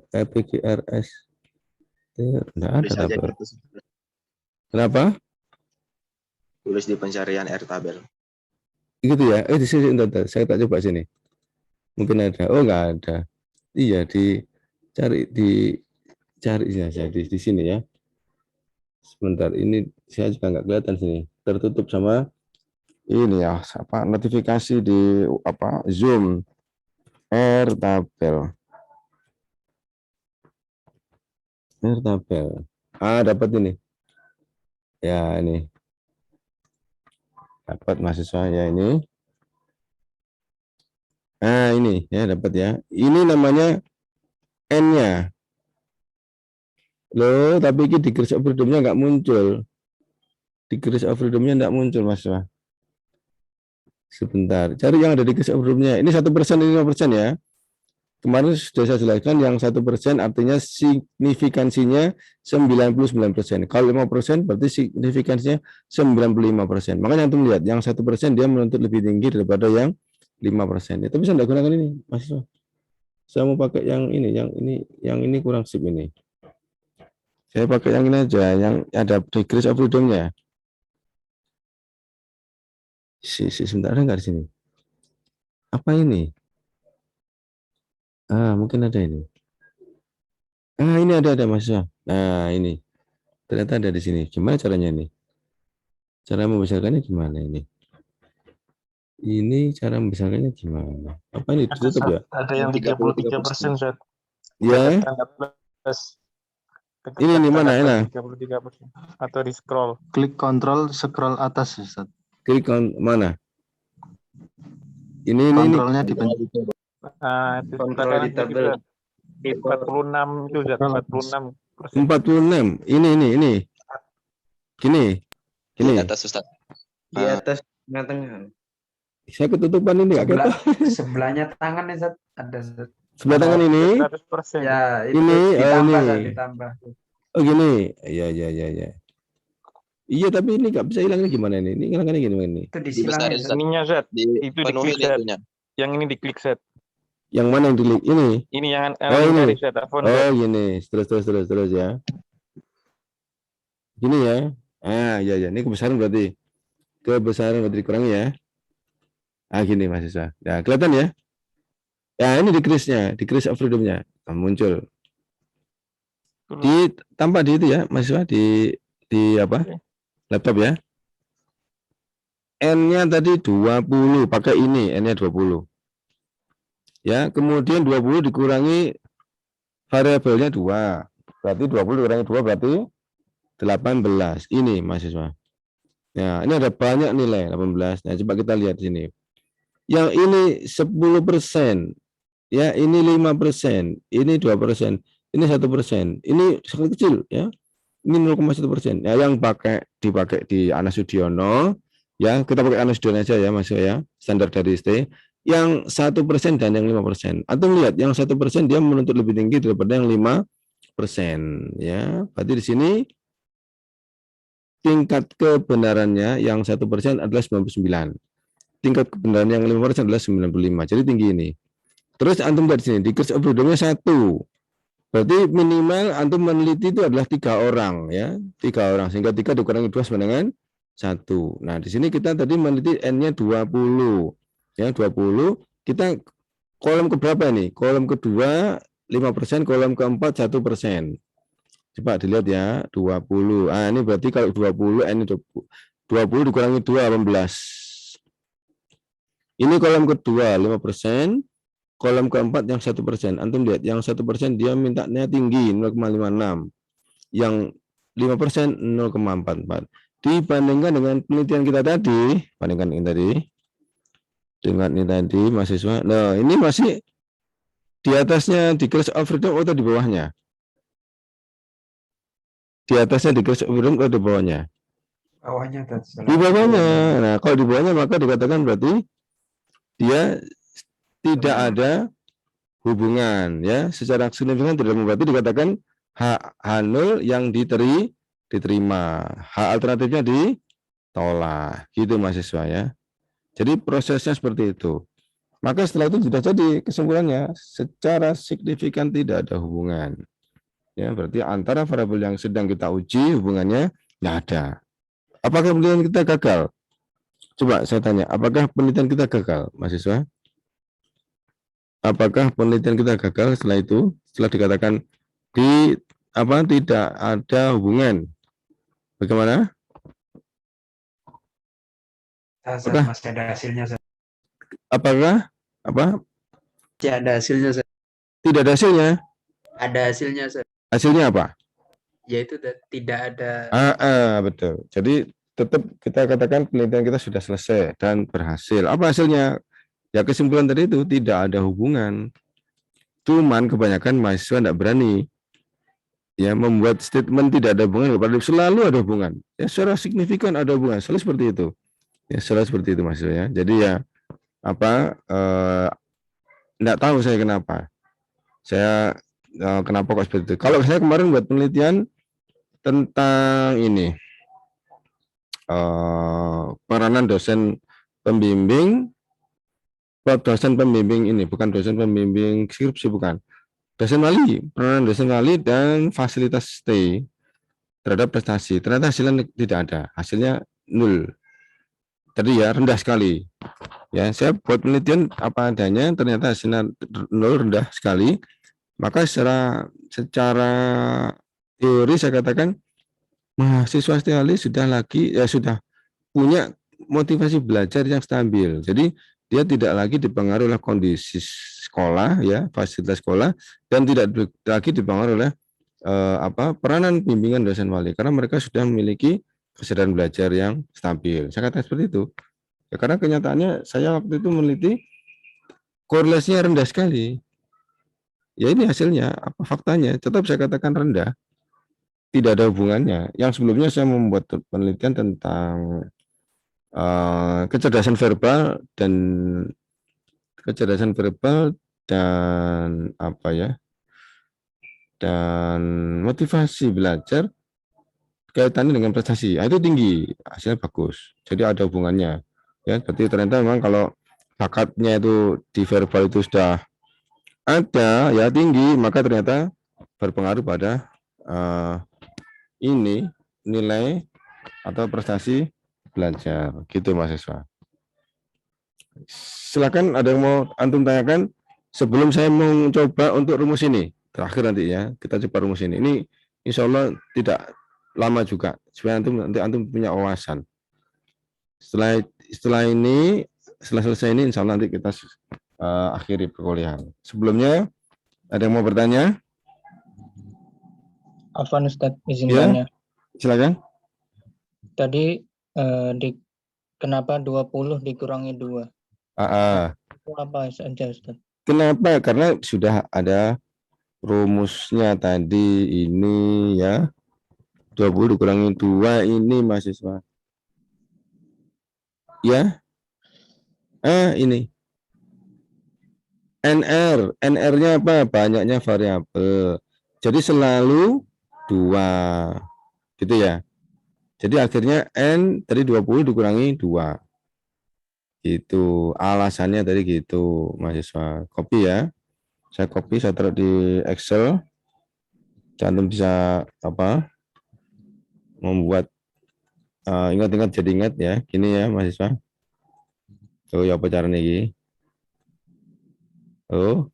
PGRS enggak ada Tulis aja tabel gitu. kenapa Tulis di pencarian R tabel. gitu ya di sini saya tak coba sini mungkin ada oh enggak ada iya dicari saja di sini ya sebentar ini saya juga enggak kelihatan sini tertutup sama ini ya apa notifikasi di apa Zoom R tabel dapat ini ya ini dapat mahasiswa ya ini ini ya dapat ya ini namanya N-nya loh tapi ini di Degrees of Freedom-nya nggak muncul Degrees of Freedom-nya nggak muncul mahasiswa sebentar cari yang ada di Degrees of Freedom-nya ini 1% ini 5% ya kemarin sudah saya jelaskan yang 1% artinya signifikansinya 99%. Kalau 5% berarti signifikansinya 95%. Makanya antum lihat yang 1% dia menuntut lebih tinggi daripada yang 5%. Ya, tapi saya tidak gunakan ini, mahasiswa. Saya mau pakai yang ini kurang sip ini. Saya pakai yang ini aja, yang ada degrees of freedom-nya. Sebentar ada nggak di sini? Apa ini? Mungkin ada ini. Ini ada mahasiswa. Nah, ini. Ternyata ada di sini. Gimana caranya ini? Cara membesarkannya gimana ini? Ini cara membesarkannya gimana? Apa ini ditutup ya? Ada yang 33%, Zat. Ya. Tanda plus. Ini di mana enak? 33%. Atau di scroll. Klik kontrol, scroll atas, Ustaz. Klik mana? Ini Kontrolnya di pencet. Itu Kontrol di tabel. 46 itu, Zat. 46%. 46. Ini. Gini. Di atas Ustaz. Di atas tengah-tengah. Saya ketutupan ini enggak ketok. Sebelahnya tangan nih, Zat. Ada, Zat. Sebelah tangan ini. 100%. Ya, itu Ini, ditambah, ini. Zat, ditambah. Oh gini. Iya. Iya, tapi ini enggak bisa hilangnya gimana ini? Ini hilangnya gimana ini? Itu disilang, Dibesarin, ya, Zat. Zat. Ininya, Zat. Itu Dipenuhi diklik, Zat. itunya. Yang ini diklik, Zat. Yang mana yang diklik? Ini. Ini yang ini. dari Zat. Oh, gini. Terus ya. Gini ya. Iya. Ini kebesaran berarti. Dikurangi ya. Gini mahasiswa. Nah, kelihatan ya? Ya, ini decrease of freedom-nya muncul. Tampak di itu ya, mahasiswa di apa? Laptop ya. N-nya tadi 20, pakai ini, N-nya 20. Ya, kemudian 20 dikurangi variabelnya 2. Berarti 20 dikurangi 2 berarti 18. Ini mahasiswa. Nah, ini ada banyak nilai 18. Nah, coba kita lihat di sini. Yang ini 10%, ya, ini 5%, ini 2%, ini 1%, ini sangat kecil, ya. Ini 0,1%. Ya, yang dipakai di Anas Sudiono, ya, kita pakai Anas Sudiono aja ya, mahasiswa ya, standar dari ST. Yang 1% dan yang 5%. Atau lihat, yang 1% dia menuntut lebih tinggi daripada yang 5%, ya. Berarti di sini tingkat kebenarannya yang 1% adalah 99. Tingkat kebenaran yang 5% adalah 95. Jadi tinggi ini. Terus antum lihat di sini, degrees of freedom-nya 1. Berarti minimal antum meneliti itu adalah 3 orang, ya. 3 orang, sehingga 3 dikurangi 2 sama dengan 1. Nah, di sini kita tadi meneliti N-nya 20. Ya, 20. Kita kolom keberapa nih? Kolom kedua 5%, kolom keempat 1%. Coba dilihat ya, 20. Ah, ini berarti kalau 20, N 20 dikurangi 2, 18. Ini kolom kedua 5%, kolom keempat yang 1%. Antum lihat, yang 1% dia mintanya tinggi 0,56. Yang 5% 0,44. Dibandingkan dengan penelitian kita tadi, dengan ini tadi mahasiswa. Nah, ini masih di atasnya degrees of freedom atau di bawahnya? Di atasnya degrees of freedom atau di bawahnya? Bawahnya Tat. Di bawahnya. Nah, kalau di bawahnya maka dikatakan berarti dia tidak ada hubungan, ya, secara signifikan tidak, berarti dikatakan H0 yang diterima, H alternatifnya ditolak, gitu mahasiswa ya. Jadi prosesnya seperti itu. Maka setelah itu sudah jadi kesimpulannya secara signifikan tidak ada hubungan. Ya, berarti antara variabel yang sedang kita uji hubungannya tidak ada. Apakah penelitian kita gagal? Coba saya tanya, apakah penelitian kita gagal, mahasiswa? Apakah penelitian kita gagal setelah itu? Setelah dikatakan tidak ada hubungan. Bagaimana? Apakah Masih ada hasilnya. apakah Masih ada hasilnya, Seth. tidak ada hasilnya? Ada hasilnya, Seth. Hasilnya apa? Yaitu tidak ada. Betul. Jadi tetap kita katakan penelitian kita sudah selesai dan berhasil. Apa hasilnya? Ya, kesimpulan tadi itu tidak ada hubungan. Cuman kebanyakan mahasiswa tidak berani ya membuat statement tidak ada hubungan, selalu ada hubungan. Ya, secara signifikan ada hubungan. Selalu seperti itu. Ya, selalu seperti itu mahasiswa ya. Jadi ya tidak tahu saya kenapa. Kenapa kok seperti itu. Kalau saya kemarin buat penelitian tentang ini peranan dosen pembimbing ini, bukan dosen pembimbing skripsi, bukan. Dosen wali, peranan dosen wali dan fasilitas stay terhadap prestasi. Ternyata hasilnya tidak ada, hasilnya 0. Tadi ya rendah sekali. Ya, saya buat penelitian apa adanya, ternyata hasilnya 0, rendah sekali. Maka secara teori saya katakan mahasiswa ST sudah punya motivasi belajar yang stabil. Jadi dia tidak lagi dipengaruhi oleh kondisi sekolah, ya, fasilitas sekolah, dan tidak lagi dipengaruhi oleh peranan bimbingan dosen wali, karena mereka sudah memiliki kesadaran belajar yang stabil. Saya katakan seperti itu. Ya, karena kenyataannya saya waktu itu meneliti korelasinya rendah sekali. Ya, ini hasilnya, faktanya, tetap saya katakan rendah. Tidak ada hubungannya. Yang sebelumnya saya membuat penelitian tentang kecerdasan verbal dan dan motivasi belajar kaitannya dengan prestasi. Itu tinggi, hasilnya bagus. Jadi ada hubungannya. Ya, berarti ternyata memang kalau bakatnya itu di verbal itu sudah ada, ya, tinggi, maka ternyata berpengaruh pada ini nilai atau prestasi belajar, gitu mahasiswa. Silakan, ada yang mau antum tanyakan sebelum saya mencoba untuk rumus ini terakhir nanti ya, kita coba rumus ini. Ini insya Allah tidak lama juga supaya antum punya wawasan. Setelah selesai ini insya Allah nanti kita akhiri perkuliahan. Sebelumnya ada yang mau bertanya? Afwan Ustadz, izin tanya. Silakan. Tadi kenapa 20 dikurangi 2? Itu apa saja Ustadz? Kenapa? Karena sudah ada rumusnya tadi ini ya. 20 dikurangi 2 ini mahasiswa. Ya. Ini. NR-nya apa? Banyaknya variabel. Jadi selalu 2. Gitu ya. Jadi akhirnya N tadi 20 dikurangi 2. Itu alasannya tadi gitu, mahasiswa. Copy ya. Saya copy, saya taruh di Excel. Cantum bisa apa? Membuat ingat-ingat jadi ingat ya. Gini ya, mahasiswa. Oh, ya apa caranya ini? Oh,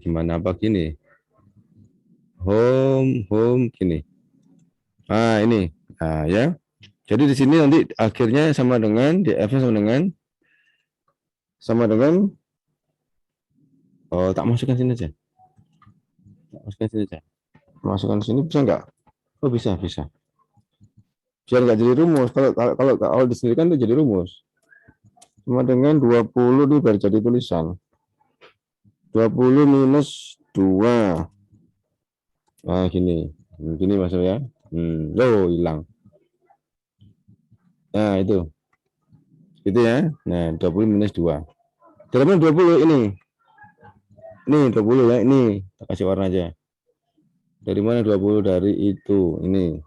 gimana apa gini? Home gini. Ini. Nah, ya. Jadi di sini nanti akhirnya sama dengan DF sama dengan tak masukkan sini aja. Masukkan sini bisa enggak? Oh, bisa. Biar enggak jadi rumus. Kalau di sini kan itu jadi rumus. Sama dengan 20 ini biar jadi tulisan. 20 minus 2. Nah, gini maksudnya. Hilang. Nah, itu. Gitu ya. Nah, 20 minus 2. Dari mana 20 ini? Ini 20 ya, ini. Kita kasih warna aja. Dari mana 20? Dari itu, ini.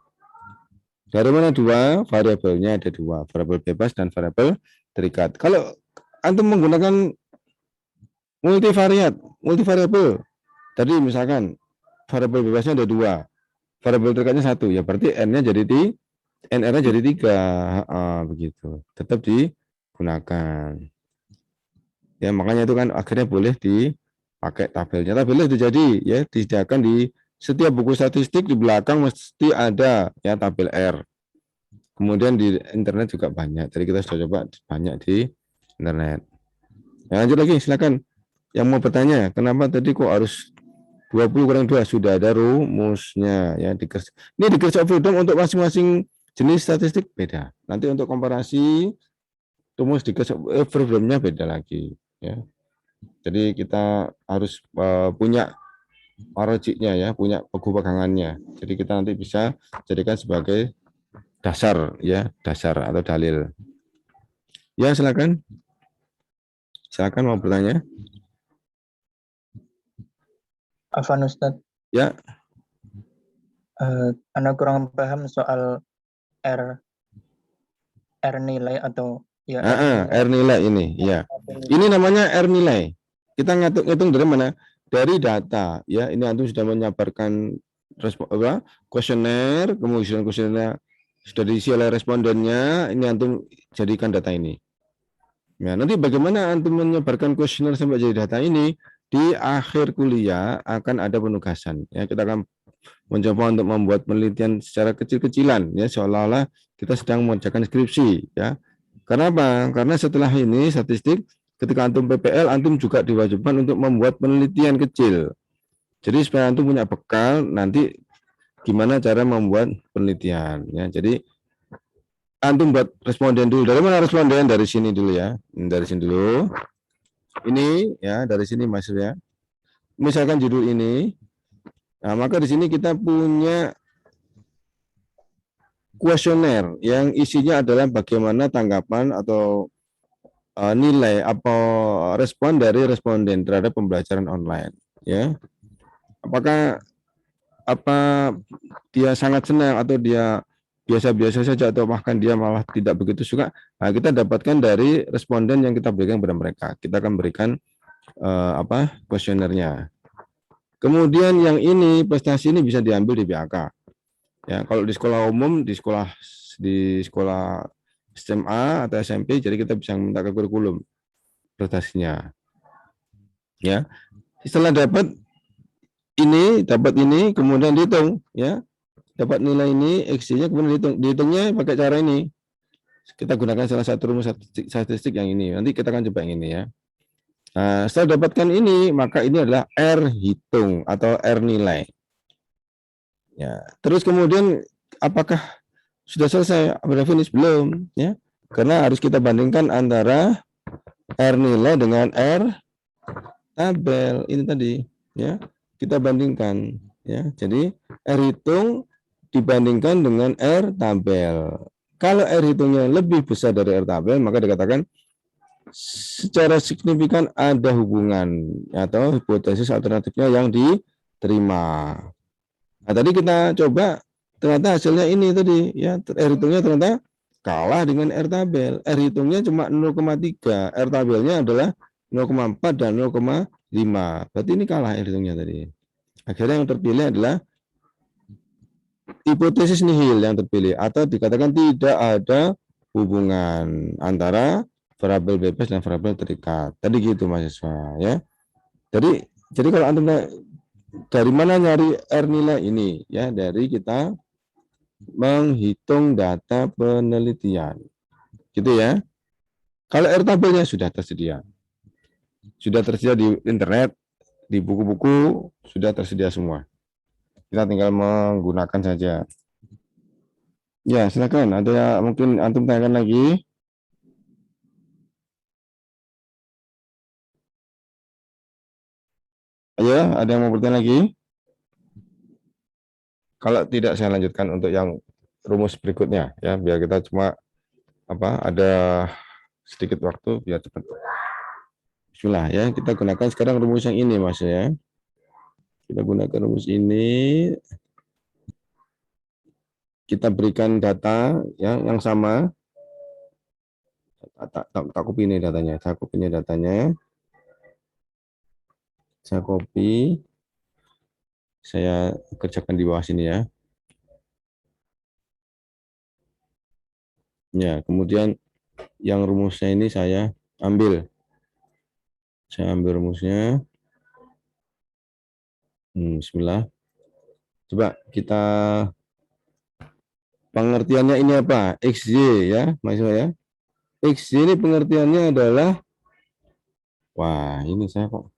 Dari mana 2? Variabelnya ada 2. Variabel bebas dan variabel terikat. Kalau antum menggunakan multivariabel. Tadi misalkan variabel bebasnya ada 2. Variabel terikatnya 1. Ya berarti N-nya jadi NR-nya jadi 3, begitu. Tetap digunakan. Ya makanya itu kan akhirnya boleh dipakai tabelnya. Tabelnya itu jadi ya disediakan di setiap buku statistik di belakang mesti ada ya tabel R. Kemudian di internet juga banyak. Tadi kita sudah coba banyak di internet. Ya, lanjut lagi silakan. Yang mau bertanya, kenapa tadi kok harus 20 kurang 2? Sudah ada rumusnya ya di ini di Degrees of Freedom untuk masing-masing jenis statistik beda. Nanti untuk komparasi rumus di Freedom-nya beda lagi ya. Jadi kita harus punya marojiknya ya, punya buku pegangannya. Jadi kita nanti bisa jadikan sebagai dasar ya, dasar atau dalil. Ya, silakan. Silakan mau bertanya. Afwan Ustadz. Ya. Anda kurang paham soal R nilai atau ya R nilai ini ya. Ini namanya R nilai. Kita ngitung dari mana? Dari data ya. Ini antum sudah menyabarkan kuesioner, kemudian kuesionernya sudah diisi oleh respondennya. Ini antum jadikan data ini. Ya, nanti bagaimana antum menyebarkan kuesioner sampai jadi data ini? Di akhir kuliah akan ada penugasan. Ya, kita akan mencoba untuk membuat penelitian secara kecil-kecilan ya, seolah-olah kita sedang mengerjakan skripsi ya. Karena apa? Karena setelah ini statistik, ketika antum PPL, antum juga diwajibkan untuk membuat penelitian kecil. Jadi supaya antum punya bekal nanti gimana cara membuat penelitian ya. Jadi antum buat responden dulu. Dari mana responden? Dari sini dulu ya. Dari sini dulu. Ini ya, dari sini maksudnya. Misalkan judul ini. Nah, maka di sini kita punya kuesioner yang isinya adalah bagaimana tanggapan atau nilai apa respon dari responden terhadap pembelajaran online ya. Apakah dia sangat senang atau dia biasa-biasa saja atau bahkan dia malah tidak begitu suka. Nah, kita dapatkan dari responden yang kita berikan kepada mereka. Kita akan berikan kuesionernya. Kemudian yang ini prestasi ini bisa diambil di BAK. Ya, kalau di sekolah umum, di sekolah SMA atau SMP, jadi kita bisa minta ke kurikulum prestasinya. Ya, setelah dapat ini, kemudian dihitung, ya, dapat nilai ini, X-nya kemudian dihitungnya pakai cara ini. Kita gunakan salah satu rumus statistik yang ini. Nanti kita akan coba yang ini ya. Nah, setelah dapatkan ini, maka ini adalah R hitung atau R nilai. Ya, terus kemudian apakah sudah selesai? Sudah finish belum? Ya, karena harus kita bandingkan antara R nilai dengan R tabel ini tadi. Ya, kita bandingkan. Ya, jadi R hitung dibandingkan dengan R tabel. Kalau R hitungnya lebih besar dari R tabel, maka dikatakan secara signifikan ada hubungan atau hipotesis alternatifnya yang diterima. Nah, tadi kita coba ternyata hasilnya ini tadi ya, R hitungnya ternyata kalah dengan R tabel. R hitungnya cuma 0,3, R tabelnya adalah 0,4 dan 0,5. Berarti ini kalah R hitungnya tadi. Akhirnya yang terpilih adalah hipotesis nihil yang terpilih, atau dikatakan tidak ada hubungan antara variabel bebas dan variabel terikat. Tadi gitu mahasiswa ya. Jadi kalau antum dari mana nyari R nilai ini ya, dari kita menghitung data penelitian. Gitu ya. Kalau R tabelnya sudah tersedia. Sudah tersedia di internet, di buku-buku sudah tersedia semua. Kita tinggal menggunakan saja. Ya, silakan. Ada mungkin antum tanyakan lagi. Ayo, ada yang mau bertanya lagi? Kalau tidak, saya lanjutkan untuk yang rumus berikutnya ya, biar kita cuma ada sedikit waktu biar cepat. Bismillah ya, kita gunakan sekarang rumus yang ini Mas ya. Kita gunakan rumus ini. Kita berikan data ya yang sama. Tak copy ini datanya, saya copy datanya. Saya copy. Saya kerjakan di bawah sini ya. Ya, kemudian yang rumusnya ini saya ambil. Saya ambil rumusnya. Bismillah. Coba kita pengertiannya ini apa? XY ya, maksudnya ya. XY ini pengertiannya adalah, wah ini saya kok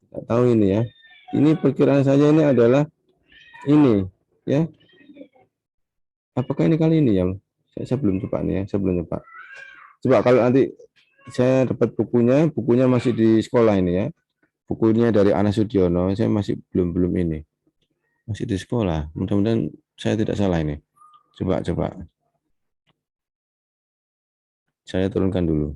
tidak tahu ini ya. Ini perkiraan saja ini adalah ini ya. Apakah ini kali ini yang saya belum coba nih ya, saya belum coba. Coba kalau nanti saya dapat bukunya masih di sekolah ini ya. Bukunya dari Anas Sudiono, saya masih belum ini. Masih di sekolah. Mudah-mudahan saya tidak salah ini. Coba. Saya turunkan dulu.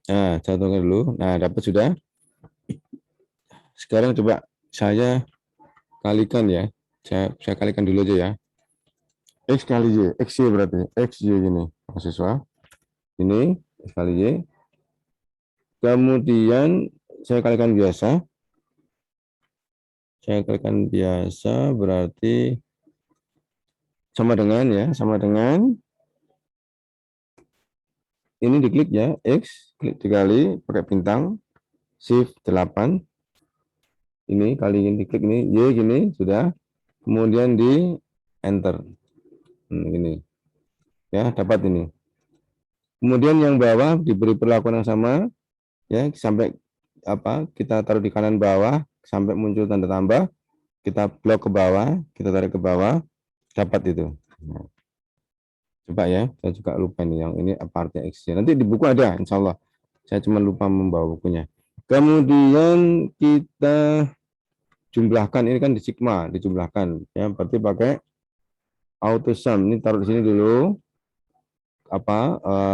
Nah, saya turunkan dulu. Nah, dapat sudah. Sekarang coba saya kalikan ya. Saya kalikan dulu aja ya. X kali Y. XY berarti. XY gini, mahasiswa. Ini X kali Y. Kemudian saya kalikan biasa. Saya kalikan biasa berarti sama dengan ya, sama dengan ini diklik ya, X, klik dikali pakai bintang, Shift 8. Ini kali ini diklik ini, Y gini, sudah. Kemudian di Enter. Ini. Ya, dapat ini. Kemudian yang bawah diberi perlakuan yang sama, ya, sampai kita taruh di kanan bawah, sampai muncul tanda tambah, kita blok ke bawah, kita tarik ke bawah, dapat itu. Nah. Coba ya, saya juga lupa nih yang ini apa artinya X. Nanti di buku ada, insya Allah. Saya cuma lupa membawa bukunya. Kemudian kita jumlahkan, ini kan di sigma, dijumlahkan. Ya, berarti pakai auto sum. Ini taruh di sini dulu.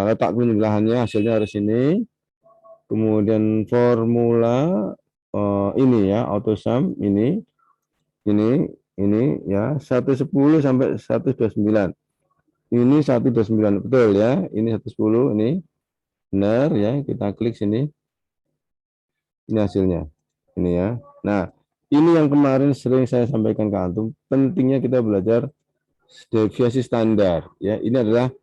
Letak penjumlahannya, hasilnya harus ini. Kemudian formula ini ya, auto sum ini ya 110 sampai 129. Ini 129 betul ya, ini 110 ini benar ya, kita klik sini. Ini hasilnya. Ini ya. Nah, ini yang kemarin sering saya sampaikan ke antum, pentingnya kita belajar deviasi standar ya. Ini adalah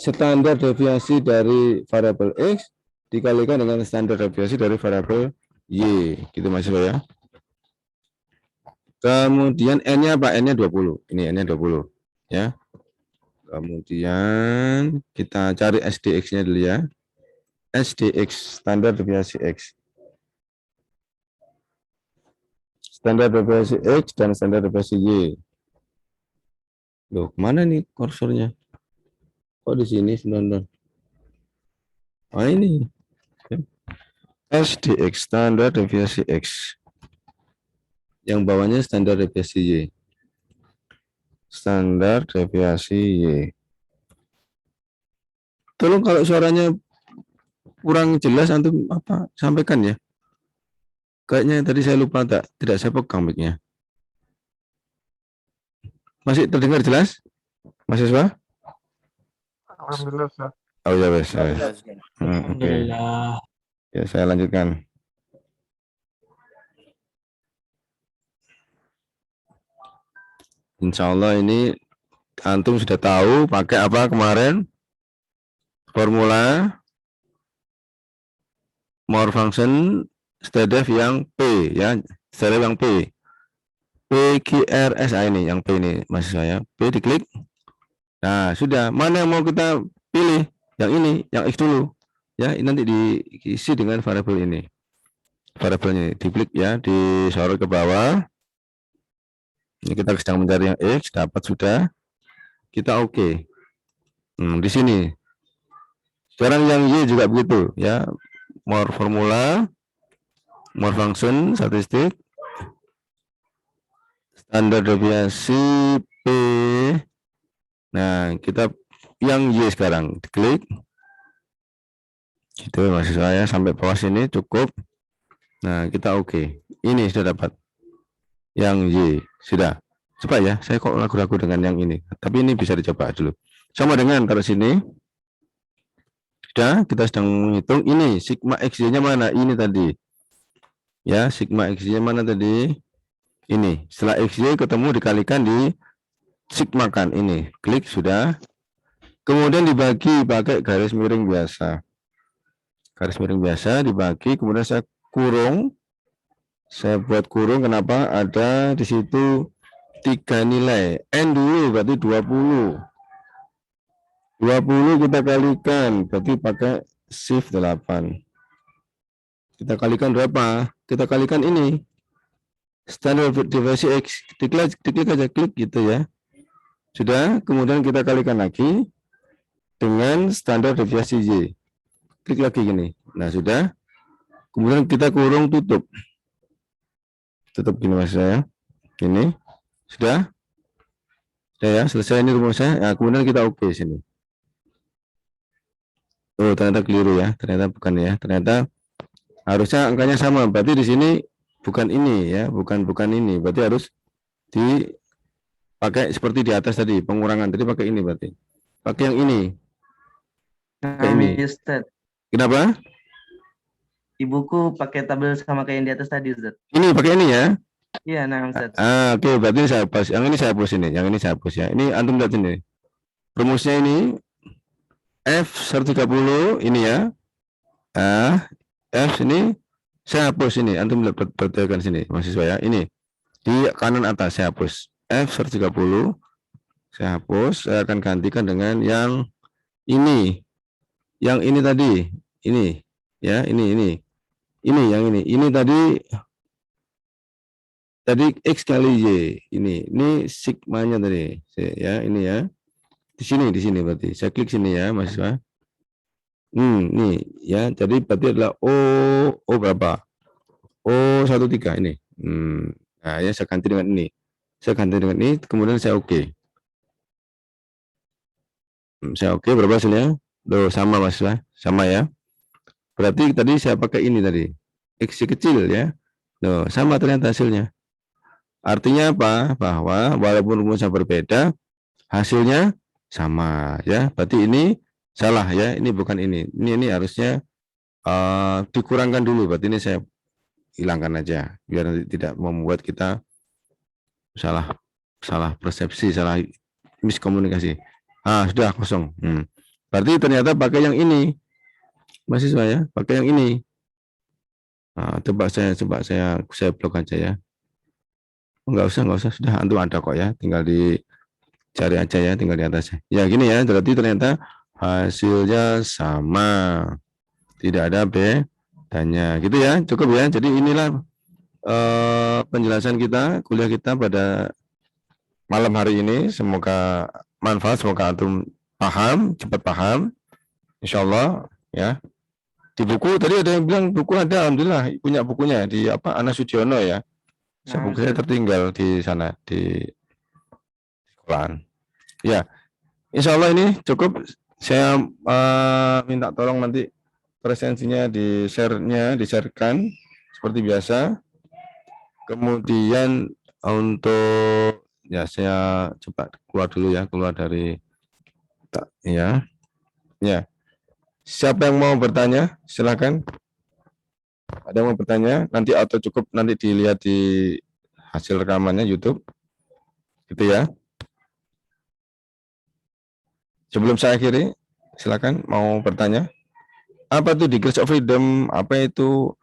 standar deviasi dari variabel X dikalikan dengan standar deviasi dari variabel Y, gitu mahasiswa ya. Kemudian N-nya apa? N-nya 20. Ini N-nya 20 ya. Kemudian kita cari SDX-nya dulu ya. SDX, standar deviasi X. Standar deviasi X dan standar deviasi Y. Loh, kemana nih kursornya? Kok di sini sebenarnya? Oh ini. SDX, standar deviasi X. Yang bawahnya standar deviasi Y. Standar deviasi Y. Tolong kalau suaranya kurang jelas antum apa sampaikan ya. Kayaknya tadi saya lupa tidak saya pegang mic-nya. Masih terdengar jelas? Mahasiswa? Alhamdulillah, Ustaz. Oh ya wes. Oke. Alhamdulillah. Ya saya lanjutkan. Insya Allah ini antum sudah tahu pakai apa kemarin? Formula more function stdef yang P ya, stdef yang P. PQRS ini yang P ini maksud saya. P diklik. Nah, sudah. Mana yang mau kita pilih? Yang ini, yang X dulu. Ya, ini nanti diisi dengan variabel ini. Variabelnya diklik ya, disorot ke bawah. Ini kita sedang mencari yang X, dapat sudah. Kita oke. Di sini. Sekarang yang Y juga begitu ya. More formula, more function, statistik, standar deviasi P. Nah, kita yang Y sekarang diklik. Gitu maksud saya sampai bawah sini cukup. Nah, kita oke. Ini sudah dapat. Yang Y sudah. Coba ya, saya kok ragu-ragu dengan yang ini. Tapi ini bisa dicoba dulu. Sama dengan taruh sini. Sudah, kita sedang menghitung ini sigma XY-nya mana? Ini tadi. Ya, sigma XY mana tadi? Ini. Setelah XY ketemu dikalikan di sigma kan ini. Klik sudah. Kemudian dibagi pakai garis miring biasa. Garis miring biasa dibagi, kemudian saya kurung. Saya buat kurung, kenapa? Ada di situ 3 nilai. N dulu berarti 20. 20 kita kalikan, berarti pakai shift 8. Kita kalikan berapa? Kita kalikan ini. Standar deviasi X. Diklik aja, klik gitu ya. Sudah, kemudian kita kalikan lagi dengan standar deviasi Y. Klik lagi gini. Nah, sudah. Kemudian kita kurung tutup. Tutup gini maksud saya. Ini. Sudah? Sudah ya, selesai ini rumusnya. Nah, kemudian kita oke sini. Oh, ternyata keliru ya. Ternyata bukan ya. Ternyata harusnya angkanya sama. Berarti di sini bukan ini ya, bukan ini. Berarti harus dipakai seperti di atas tadi, pengurangan. Tadi pakai ini berarti. Pakai yang ini. Pakai ini. Ustaz. Kenapa? Ibuku pakai tabel sama kayak yang di atas tadi, Ustaz. Ini pakai ini ya. Iya, nah, Ustaz. Oke, berarti saya hapus. Yang ini saya hapus ini. Yang ini saya hapus ya. Ini antum lihat ini. Rumusnya ini F130 ini ya. F ini saya hapus ini. Antum lihat perhatikan sini mahasiswa ya. Ini di kanan atas saya hapus. F130 saya hapus. Saya akan gantikan dengan yang ini. Yang ini tadi. Ini ya, ini. Ini yang ini. Ini tadi X kali Y. Ini sigmanya tadi. Ya, ini ya. Di sini berarti. Saya klik sini ya, mahasiswa. Nih ya. Jadi berarti adalah O berapa? O13 ini. Nah, ya saya ganti dengan ini. Saya ganti dengan ini, kemudian saya oke. Saya oke, berapa hasilnya? Loh, sama mahasiswa, sama ya. Berarti tadi saya pakai ini tadi. X kecil ya. Loh, sama ternyata hasilnya. Artinya apa? Bahwa walaupun rumusnya berbeda, hasilnya sama ya. Berarti ini salah ya. Ini bukan ini. Ini harusnya dikurangkan dulu. Berarti ini saya hilangkan aja biar nanti tidak membuat kita salah persepsi, salah miskomunikasi. Sudah kosong. Berarti ternyata pakai yang ini. Mahasiswa ya, pakai yang ini. Coba saya blok aja ya. Enggak usah, sudah antum ada kok ya, tinggal Cari aja ya, tinggal di atasnya. Ya gini ya, berarti ternyata hasilnya sama. Tidak ada bedanya. Gitu ya, cukup ya. Jadi inilah penjelasan kita, kuliah kita pada malam hari ini. Semoga manfaat, semoga antum paham, cepat paham. Insya Allah ya. Di buku tadi ada yang bilang buku ada, alhamdulillah punya bukunya di apa Anas Sudiono ya. Nah, Buku saya Ustaz. tertinggal di sana di sekolahan. Ya, insya Allah ini cukup. Saya minta tolong nanti presensinya di-share-kan seperti biasa. Kemudian untuk ya saya coba keluar dulu ya, keluar dari ya. Ya. Siapa yang mau bertanya? Silakan. Ada yang mau bertanya? Nanti atau cukup nanti dilihat di hasil rekamannya YouTube. Gitu ya. Sebelum saya akhiri, silakan mau bertanya. Apa itu degrees of freedom? Apa itu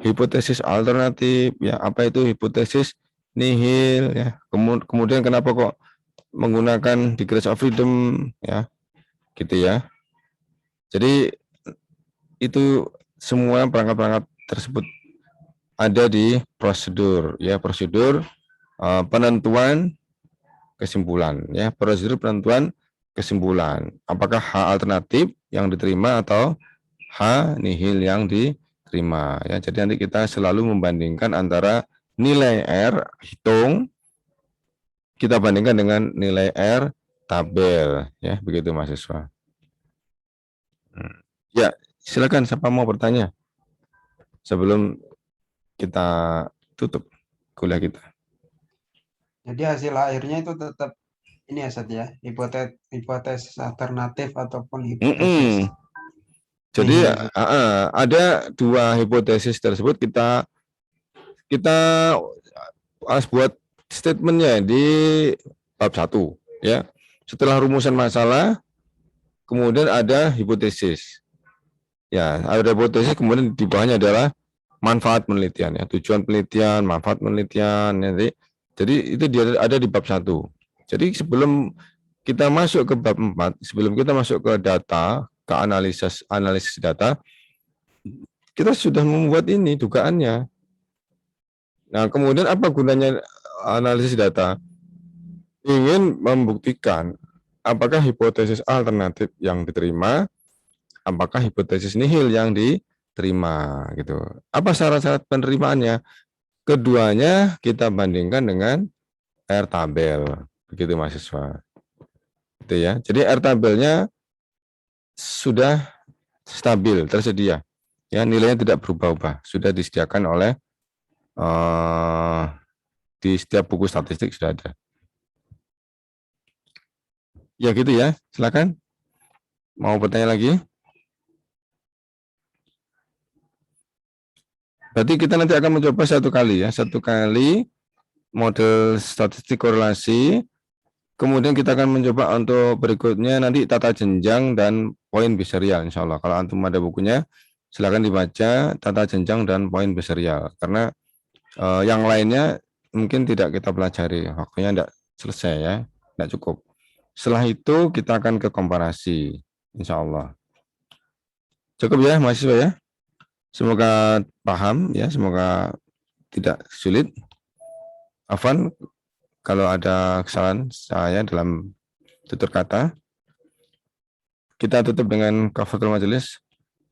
hipotesis alternatif? Ya, apa itu hipotesis nihil? Ya, kemudian kenapa kok menggunakan degrees of freedom? Ya, gitu ya. Jadi itu semua perangkat-perangkat tersebut ada di prosedur, ya prosedur penentuan kesimpulan, ya prosedur penentuan kesimpulan. Apakah H alternatif yang diterima atau H nihil yang diterima? Ya, jadi nanti kita selalu membandingkan antara nilai R hitung kita bandingkan dengan nilai R tabel, ya begitu mahasiswa. Ya, silakan siapa mau bertanya sebelum kita tutup kuliah kita. Jadi hasil akhirnya itu tetap ini ya Sat ya, hipotesis alternatif ataupun hipotesis. Jadi nihil. ada dua hipotesis tersebut kita harus buat statementnya di bab 1 ya. Setelah rumusan masalah kemudian ada hipotesis. Ya, ada hipotesis kemudian di bawahnya adalah manfaat penelitian ya, tujuan penelitian, manfaat penelitian ya. Jadi itu dia ada di bab 1. Jadi sebelum kita masuk ke bab 4, sebelum kita masuk ke data, ke analisis data, kita sudah membuat ini dugaannya. Nah, kemudian apa gunanya analisis data? Ingin membuktikan apakah hipotesis alternatif yang diterima, apakah hipotesis nihil yang diterima gitu. Apa syarat-syarat penerimaannya? Keduanya kita bandingkan dengan R tabel, begitu mahasiswa. Gitu ya. Jadi R tabelnya sudah stabil, tersedia. Ya, nilainya tidak berubah-ubah, sudah disediakan oleh di setiap buku statistik sudah ada. Ya gitu ya, silakan. Mau bertanya lagi? Berarti kita nanti akan mencoba satu kali model statistik korelasi. Kemudian kita akan mencoba untuk berikutnya nanti tata jenjang dan poin biserial insya Allah. Kalau antum ada bukunya, silakan dibaca tata jenjang dan poin biserial. Karena yang lainnya mungkin tidak kita pelajari, waktunya tidak selesai ya, tidak cukup. Setelah itu kita akan ke komparasi, insya Allah. Cukup ya mahasiswa ya. Semoga paham ya, semoga tidak sulit. Afwan, kalau ada kesalahan saya dalam tutur kata. Kita tutup dengan kafaratul majelis.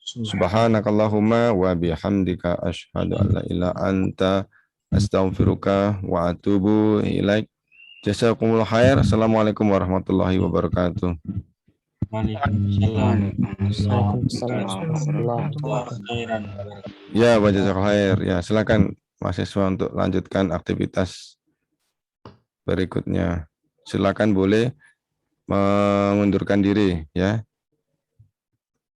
Subhanakallahumma wa bihamdika asyhadu an la ilaha anta astaghfiruka wa atubu ilaik. Jazakumullah khair. Assalamualaikum warahmatullahi wabarakatuh. Waalaikumsalam. Ya, jazakallahu khair. Ya, silakan mahasiswa untuk lanjutkan aktivitas berikutnya. Silakan boleh mengundurkan diri ya.